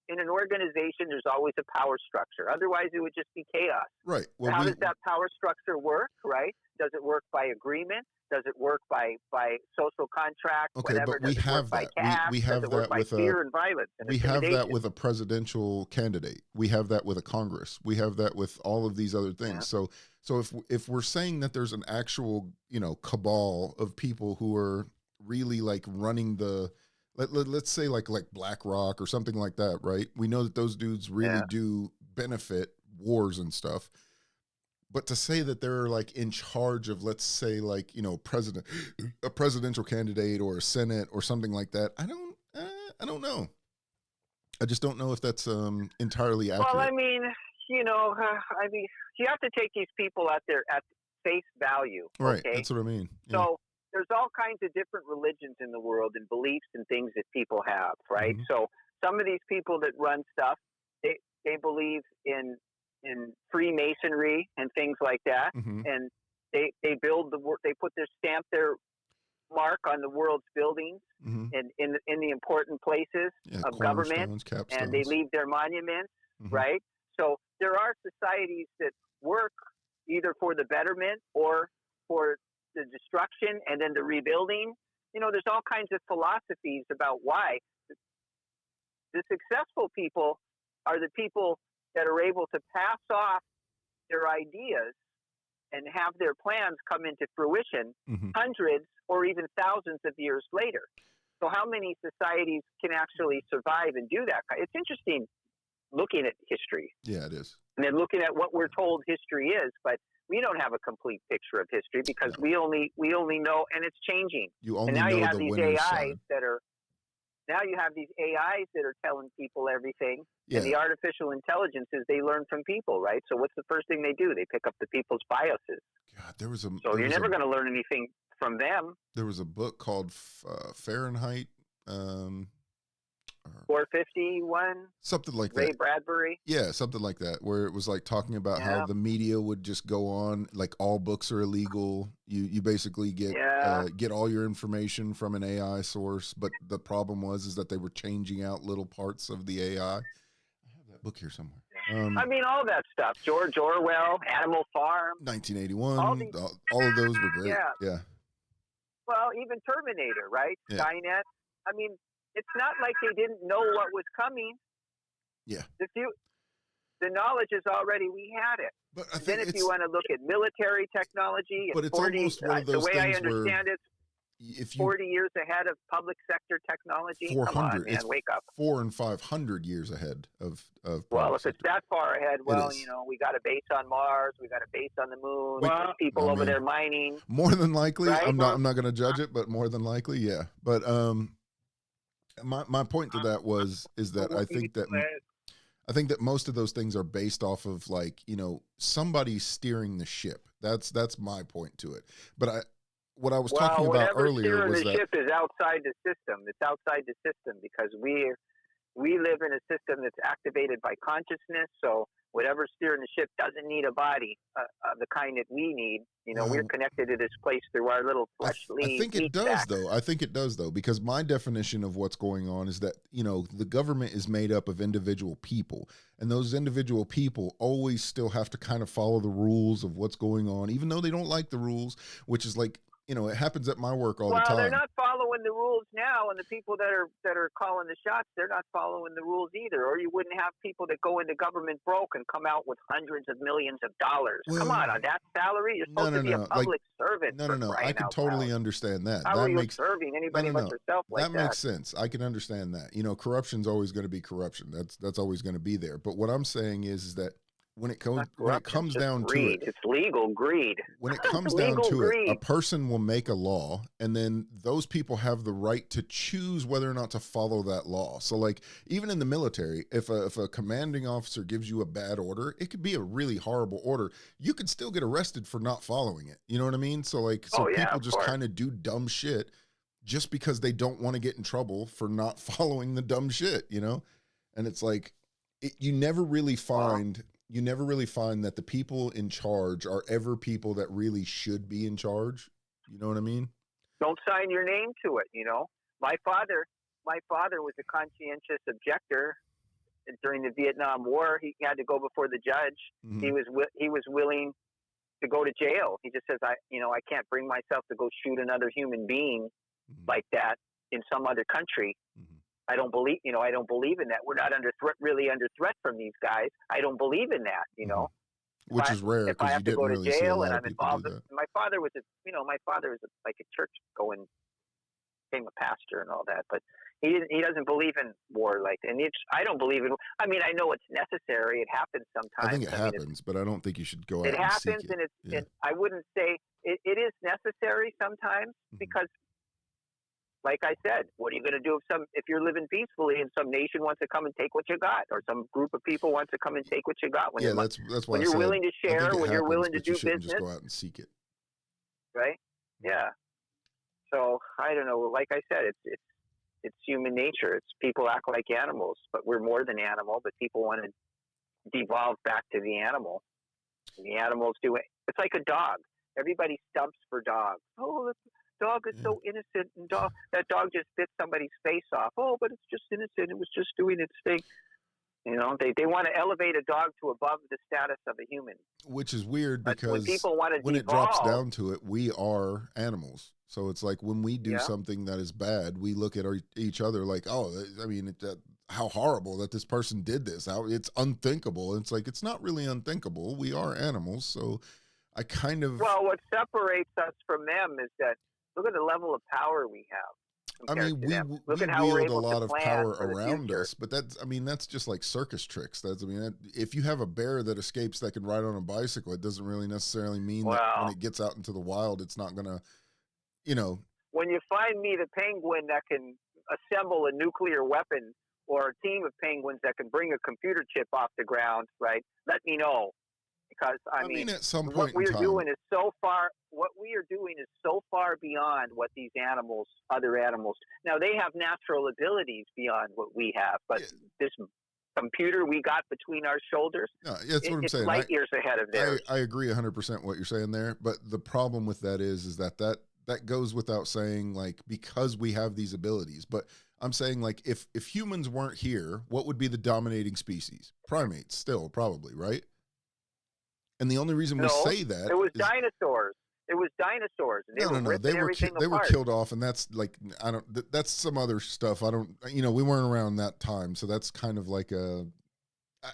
in an organization, there's always a power structure. Otherwise, it would just be chaos. Right. Well, how does that power structure work, right? Does it work by agreement? Does it work by social contract? Okay, whatever? but we have that. We have that with fear and violence. And we have that with a presidential candidate. We have that with a Congress. We have that with all of these other things. Yeah. So if we're saying that there's an actual cabal of people who are really like running the let's say like BlackRock or something like that, right? We know that those dudes really do benefit wars and stuff. But to say that they're like in charge of, let's say, like, a presidential candidate or a Senate or something like that, I don't know. I just don't know if that's entirely accurate. Well, I mean, you have to take these people at face value. Right. Okay? That's what I mean. Yeah. So there's all kinds of different religions in the world and beliefs and things that people have, right? Mhm. So some of these people that run stuff, they believe in Freemasonry and things like that, Mhm. and they put their mark on the world's buildings Mhm. and in the important places Yeah, of government, cornerstones, and they capstones. leave their monuments, Mhm. right? So there are societies that work either for the betterment or for the destruction and then the rebuilding. There's all kinds of philosophies about why. The successful people are the people that are able to pass off their ideas and have their plans come into fruition Mhm. hundreds or even thousands of years later. So how many societies can actually survive and do that? It's interesting looking at history Yeah, it is. and then looking at what we're told history is, but we don't have a complete picture of history because No. we only know, and it's changing. You And only now you know have the these winner's AIs side. that are telling people everything. Yeah. And the artificial intelligences, they learn from people, right? So what's the first thing they do? They pick up the people's biases. God, there was So you're never going to learn anything from them. There was a book called Fahrenheit, or 451, something like Ray that. Bradbury. Yeah, something like that, where it was like talking about how Yeah. the media would just go on, like all books are illegal. You basically get all your information from an AI source, but the problem is that they were changing out little parts of the AI. I have that book here somewhere. I mean, all that stuff. George Orwell, Animal Farm. 1981. All of those were great. Yeah. Well, even Terminator, right? Yeah. Skynet. I mean, it's not like they didn't know what was coming. Yeah. The knowledge is already, we had it. But I think then if you want to look at military technology, but it's almost one of those the way I things understand it, if 40 years ahead of public sector technology. 400, come on, man, wake up. 400 and 500 years ahead of well, if sector. it's that far ahead, well, we got a base on Mars, we got a base on the moon, there's people over there mining. More than likely, right? I'm not going to judge it, but more than likely, yeah. But my point to that is that I think that most of those things are based off of, like, somebody steering the ship. That's my point to it. But what I was talking about earlier was that the ship is outside the system. It's outside the system because we live in a system that's activated by consciousness. So whatever's steering the ship doesn't need a body of the kind that we need. We're connected to this place through our little fleshly. I think it does, though. I think it does, though, because my definition of what's going on is that, the government is made up of individual people, and those individual people always still have to kind of follow the rules of what's going on, even though they don't like the rules, which is like, it happens at my work all the time. Well, they're not following the rules now, and the people that are calling the shots, they're not following the rules either. Or you wouldn't have people that go into government broke and come out with hundreds of millions of dollars. Well, come on that salary, you're supposed to be a public servant. No. I can totally understand that. How are you serving anybody but yourself like that? That makes sense. I can understand that. Corruption's always going to be corruption. That's always going to be there. But what I'm saying is that when it comes down to it, it's legal greed. When it comes down to it, a person will make a law, and then those people have the right to choose whether or not to follow that law. So, like, even in the military, if a commanding officer gives you a bad order, it could be a really horrible order. You could still get arrested for not following it. You know what I mean? So, like, people just kind of do dumb shit just because they don't want to get in trouble for not following the dumb shit. And it's like, you never really find that the people in charge are ever people that really should be in charge. You know what I mean? Don't sign your name to it. My father was a conscientious objector during the Vietnam War. He had to go before the judge. Mm-hmm. He was willing to go to jail. He just says, I can't bring myself to go shoot another human being like that in some other country. Mm-hmm. I don't believe in that. We're not really under threat from these guys. I don't believe in that, Which is rare because you didn't really see a lot of people do that. My father was like a church going, became a pastor and all that. But He doesn't believe in war like that. And I don't believe in. I mean, I know it's necessary. It happens sometimes. I think it happens, but I don't think you should go out it and seek happens, it. and it's. Yeah. And I wouldn't say it is necessary sometimes because, like I said, what are you going to do if you're living peacefully and some nation wants to come and take what you got, or some group of people wants to come and take what you got? Yeah, that's why when you're willing to share, when you're willing to do you shouldn't business, just go out and seek it. right? Yeah. So I don't know. Like I said, it's human nature. It's people act like animals, but we're more than animal. But people want to devolve back to the animal. And the animals do it. It's like a dog. Everybody stumps for dogs. Oh, the dog is so innocent, and that dog just bit somebody's face off. Oh, but it's just innocent. It was just doing its thing. You know, they want to elevate a dog to above the status of a human. Which is weird because when people want to when devolve, it drops down to it, we are animals. So it's like when we do something that is bad, we look at each other like, oh, I mean, how horrible that this person did this. How it's unthinkable. It's like, it's not really unthinkable. We are animals. So I kind of. Well, what separates us from them is that look at the level of power we have. I mean, we wield a lot of power around us, but that's just like circus tricks. If you have a bear that escapes that can ride on a bicycle, it doesn't really necessarily mean that when it gets out into the wild, it's not going to, When you find me the penguin that can assemble a nuclear weapon or a team of penguins that can bring a computer chip off the ground, right? Let me know. Because I mean, at some point what we are doing is so far. What we are doing is so far beyond what these animals, other animals. Now they have natural abilities beyond what we have, but this computer we got between our shoulders, that's what I'm saying. Light years ahead of theirs. I agree 100% what you're saying there, but the problem with that is that goes without saying, like, because we have these abilities. But I'm saying, like, if humans weren't here, what would be the dominating species? Primates, still probably, right? And the only reason we say that it was dinosaurs. It was dinosaurs. And they were killed off, and that's like that's some other stuff. We weren't around that time, so that's kind of like a.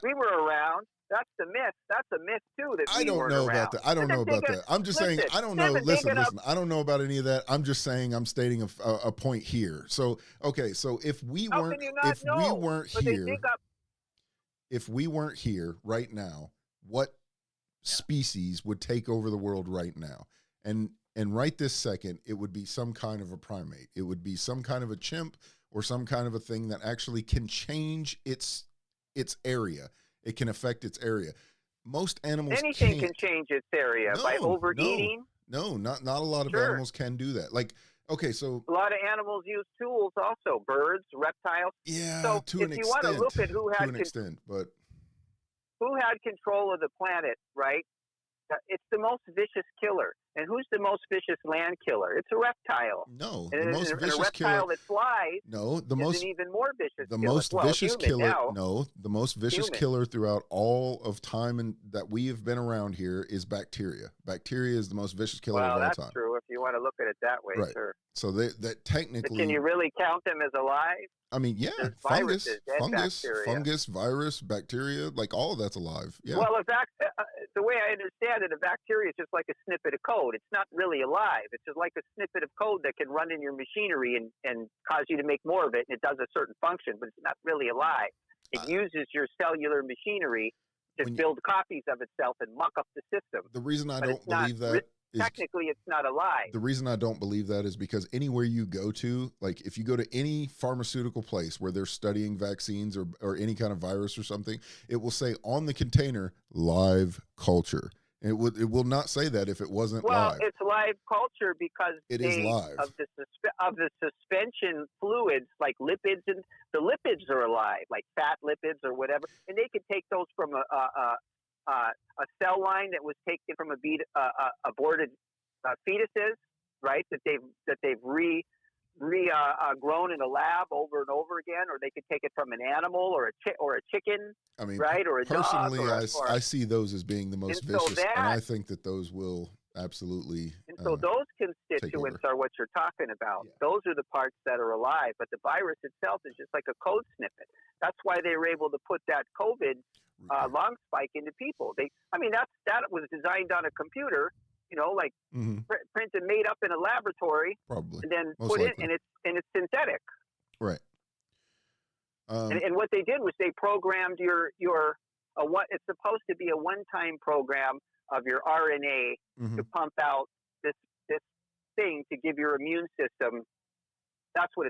We were around. That's the myth. That's a myth too. That I don't know about that. I don't know about that. I'm just saying I don't know. Listen. I don't know about any of that. I'm just saying I'm stating a point here. So okay. So if we weren't here right now, what species would take over the world right now? And right this second, it would be some kind of a primate. It would be some kind of a chimp or some kind of a thing that actually can change its area. It can affect its area. Most animals anything can change its area by overeating. No, not a lot of animals can do that. Like, okay, so a lot of animals use tools also, birds, reptiles. Yeah, so to an extent. If you want to look at who had control of the planet, right? It's the most vicious killer. And who's the most vicious land killer? It's a reptile. No, and the most vicious a reptile killer that flies. No, is an even more vicious. The most vicious killer. No, the most vicious killer throughout all of time and that we have been around here is bacteria. Bacteria is the most vicious killer of all time. Well, that's true if you want to look at it that way. Right. Sure. So that technically. But can you really count them as alive? I mean, yeah, fungus, virus, bacteria, like all of that's alive. Yeah. Well, the way I understand it, a bacteria is just like a snippet of code. It's not really alive. It's just like a snippet of code that can run in your machinery and cause you to make more of it, and it does a certain function, but it's not really alive. It uses your cellular machinery to build copies of itself and muck up the system. The reason I don't believe that. Technically, it's not alive. The reason I don't believe that is because anywhere you go to, like if you go to any pharmaceutical place where they're studying vaccines or any kind of virus or something, it will say on the container, live culture. It will not say that if it wasn't live. Well, it's live culture because it is live. Of the suspension fluids, like lipids, and the lipids are alive, like fat lipids or whatever, and they could take those from a cell line that was taken from aborted fetuses, right? That they've grown in a lab over and over again, or they could take it from an animal or a chicken. I mean, right? Or a personally, dog. I see those as being the most vicious, and I think that those will absolutely. And so those constituents are what you're talking about. Yeah. Those are the parts that are alive, but the virus itself is just like a code snippet. That's why they were able to put that COVID long spike into people. That was designed on a computer, printed, made up in a laboratory, probably, and then put in, and it's synthetic. Right. And what they did was they programmed it's supposed to be a one-time program of your RNA to pump out this thing to give your immune system. That's what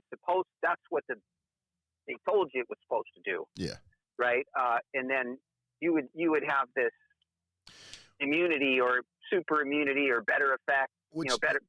they told you it was supposed to do. Yeah. Right. And then you would have this immunity or super immunity or better effect.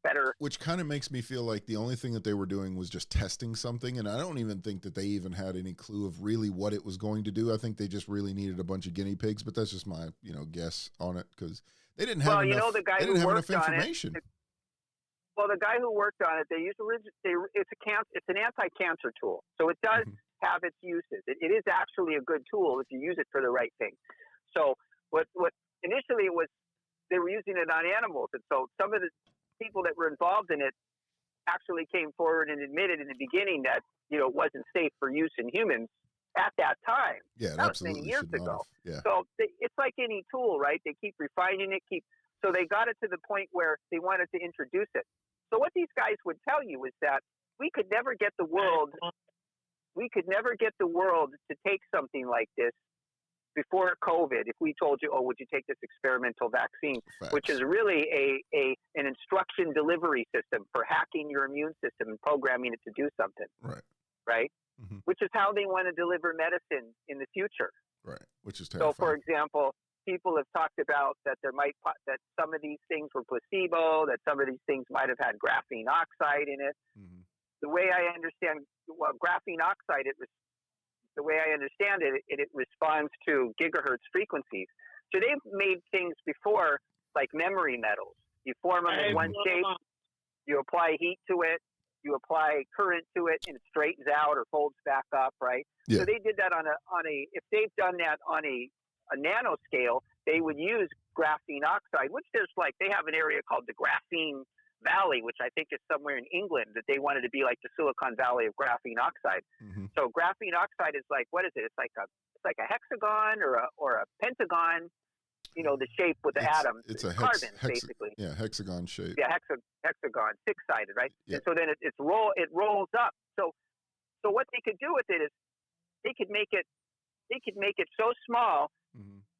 Better. Which kind of makes me feel like the only thing that they were doing was just testing something, and I don't even think that they even had any clue of really what it was going to do. I think they just really needed a bunch of guinea pigs, but that's just my guess on it because they didn't have enough. The guy they who didn't have worked enough on information. The guy who worked on it, they used it's an anti-cancer tool, so it does have its uses. It is actually a good tool if you use it for the right thing. So what initially it was. They were using it on animals, and so some of the people that were involved in it actually came forward and admitted in the beginning that it wasn't safe for use in humans at that time. Yeah, that was many years ago. Yeah. So it's like any tool, right? They keep refining it, so they got it to the point where they wanted to introduce it. So what these guys would tell you is that we could never get the world to take something like this before COVID. If we told you, would you take this experimental vaccine, which is really an instruction delivery system for hacking your immune system and programming it to do something. Right. Which is how they want to deliver medicine in the future. Right. Which is terrifying. So, for example, people have talked about that that some of these things were placebo, that some of these things might have had graphene oxide in it. The way I understand, graphene oxide, the way I understand it, it responds to gigahertz frequencies. So they've made things before like memory metals. You form them in one shape, you apply heat to it, you apply current to it, and it straightens out or folds back up, right? Yeah. So they did that if they've done that on a nanoscale, they would use graphene oxide, which they have an area called the Graphene Valley, which I think is somewhere in England, that they wanted to be like the Silicon Valley of graphene oxide. So graphene oxide is like, what is it? It's like a hexagon or a pentagon, the shape with the atoms. It's a carbon, basically. Yeah, hexagon shape. Yeah, hexagon, six-sided, right? Yeah. And so then it rolls up. So what they could do with it is they could make it so small,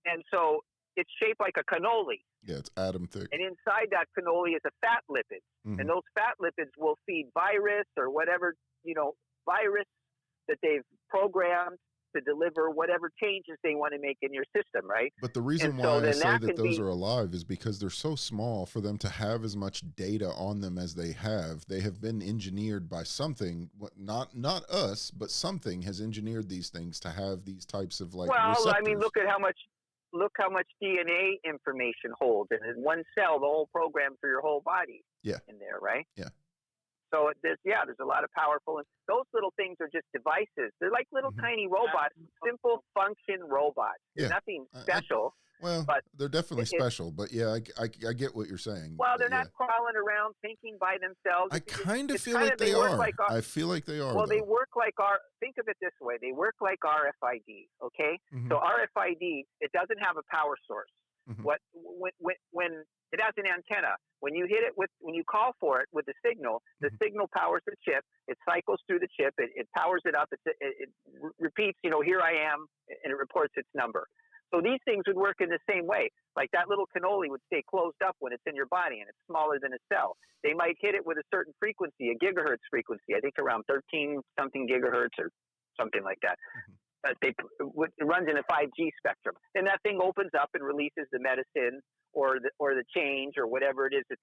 and so it's shaped like a cannoli. Yeah, it's atom thick. And inside that cannoli is a fat lipid. And those fat lipids will feed virus or whatever, virus that they've programmed to deliver whatever changes they want to make in your system, right? But the reason why I say that those are alive is because they're so small for them to have as much data on them as they have. They have been engineered by something, not us, but something has engineered these things to have these types of receptors. I mean, look how much DNA information holds in one cell, the whole program for your whole body. Yeah. In there, right? Yeah. So there's a lot of powerful, and those little things are just devices. They're like little tiny robots, simple function robots. Yeah. Nothing special. But they're definitely special. But yeah, I get what you're saying. Well, they're not crawling around thinking by themselves. I kind of feel like they are. I feel like they are. Well, they work like think of it this way. They work like RFID, okay? So RFID, it doesn't have a power source. When it has an antenna, when you hit it when you call for it with the signal powers the chip. It cycles through the chip. It powers it up. It repeats, here I am, and it reports its number. So these things would work in the same way. Like that little cannoli would stay closed up when it's in your body and it's smaller than a cell. They might hit it with a certain frequency, a gigahertz frequency. I think around 13 something gigahertz or something like that. It runs in a 5G spectrum. And that thing opens up and releases the medicine or the change or whatever it is that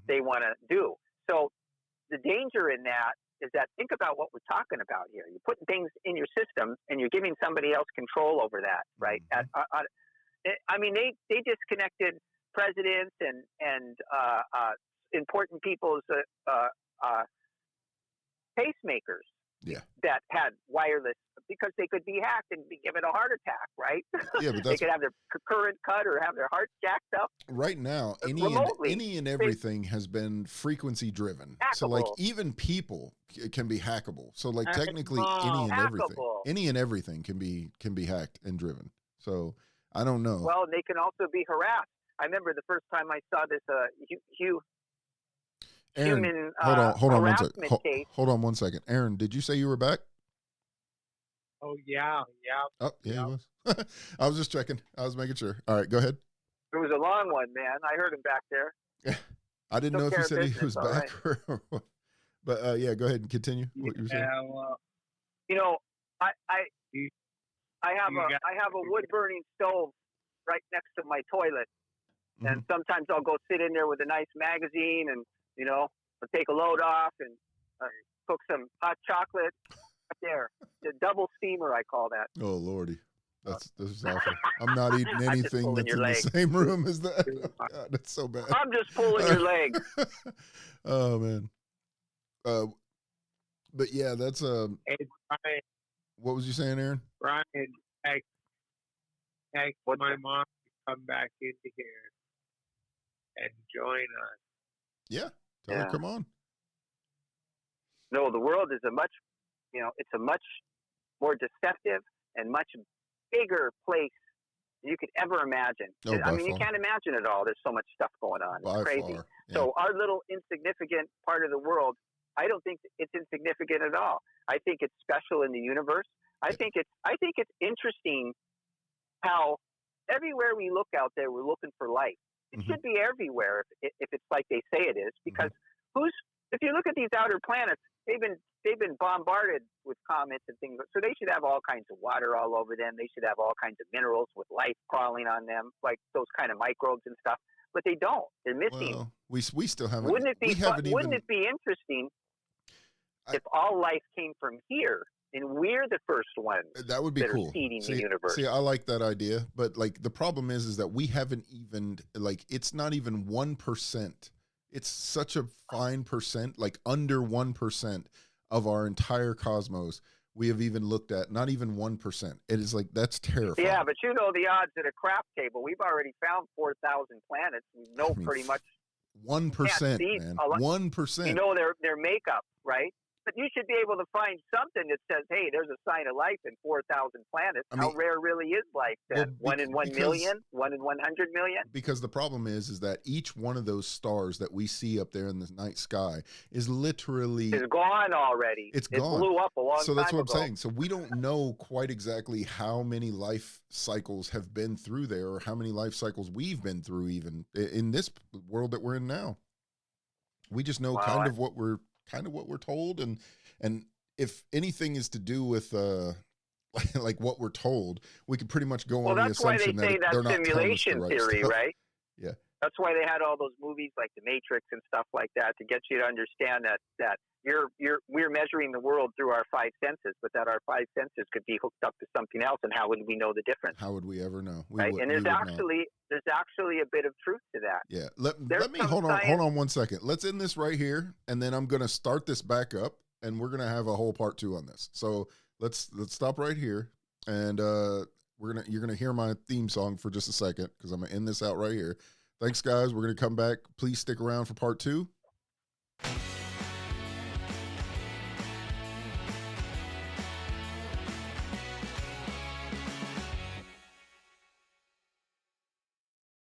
they want to do. So the danger in that is that think about what we're talking about here. You're putting things in your system and you're giving somebody else control over that, right? I mean, they disconnected presidents and important people's pacemakers that had wireless because they could be hacked and be given a heart attack, right? Yeah, but they could have their current cut or have their heart jacked up. Right now, any and everything has been frequency driven. Hackable. So like even people can be hackable. So like technically any and everything can be hacked and driven. So I don't know. Well, they can also be harassed. I remember the first time I saw this Aaron, human hold on 1 second. case. Hold on 1 second. Aaron, did you say you were back? Oh yeah, yeah. Oh, yeah, he Yeah. was. I was just checking. I was making sure. All right, go ahead. It was a long one, man. I heard him back there. I didn't know Took if you care of said he business. was All back right. or what. But yeah, go ahead and continue what you were saying. Yeah, well, You know, I I you, I have you got I have a wood burning stove right next to my toilet, and Mhm. sometimes I'll go sit in there with a nice magazine, and I'll take a load off and cook some hot chocolate right there. The double steamer, I call that. Oh Lordy, this is awful. I'm not eating I'm just anything pulling that's your in the leg. same room as that. Oh, God, that's so bad. I'm just pulling your leg. Oh man. Uh, but yeah, that's hey, Brian, what was you saying, Aaron? Brian, text, text What's my that? mom to come back into here and join us. Yeah, tell her Yeah. come on. No, the world is it's a much more deceptive and much bigger place than you could ever imagine. Oh, I by mean, you far. can't imagine it all. There's so much stuff going on. It's By crazy. far. Yeah. So our little insignificant part of the world, I don't think it's insignificant at all. I think it's special in the universe. I think it's interesting how everywhere we look out there, we're looking for life. It Mhm. should be everywhere if it's like they say it is, because if you look at these outer planets, they've been bombarded with comets and things, so they should have all kinds of water all over them. They should have all kinds of minerals with life crawling on them, like those kind of microbes and stuff. But they don't. They're missing. Well, we still haven't. Wouldn't it be we haven't Wouldn't even. it be interesting I- if all life came from here and we're the first ones That would be that cool. are seeding the universe? See, I like that idea, but like the problem is that we haven't even it's not even 1%. It's such a fine percent, like under 1% of our entire cosmos we have even looked at. Not even 1%. It is like that's terrifying. Yeah, but you know the odds at a crap table. We've already found 4,000 planets. We know pretty much 1%, man. 1%. you know their makeup, right? But you should be able to find something that says, "Hey, there's a sign of life in 4,000 planets." I mean, how rare really is life then? well, 1 in 1 million? 1 in 100 million? Because the problem is that each one of those stars that we see up there in the night sky is literally It's gone already. It's It gone. blew up a long time ago. So that's what I'm saying. So we don't know quite exactly how many life cycles have been through there, or how many life cycles we've been through, even in this world that we're in now. We just know kind of what we're told, and if anything is to do with like what we're told, we could pretty much go on the that's why they assumption say that they're that not telling us the simulation right theory, stuff. right? Yeah. That's why they had all those movies like The Matrix and stuff like that, to get you to understand that we're measuring the world through our five senses, but that our five senses could be hooked up to something else, and how would we know the difference? How would we ever know? Right? And there's actually a bit of truth to that. Yeah. Let me hold on 1 second. Let's end this right here, and then I'm gonna start this back up, and we're gonna have a whole part 2 on this. So let's stop right here, and you're gonna hear my theme song for just a second, because I'm gonna end this out right here. Thanks, guys. We're gonna come back. Please stick around for part 2.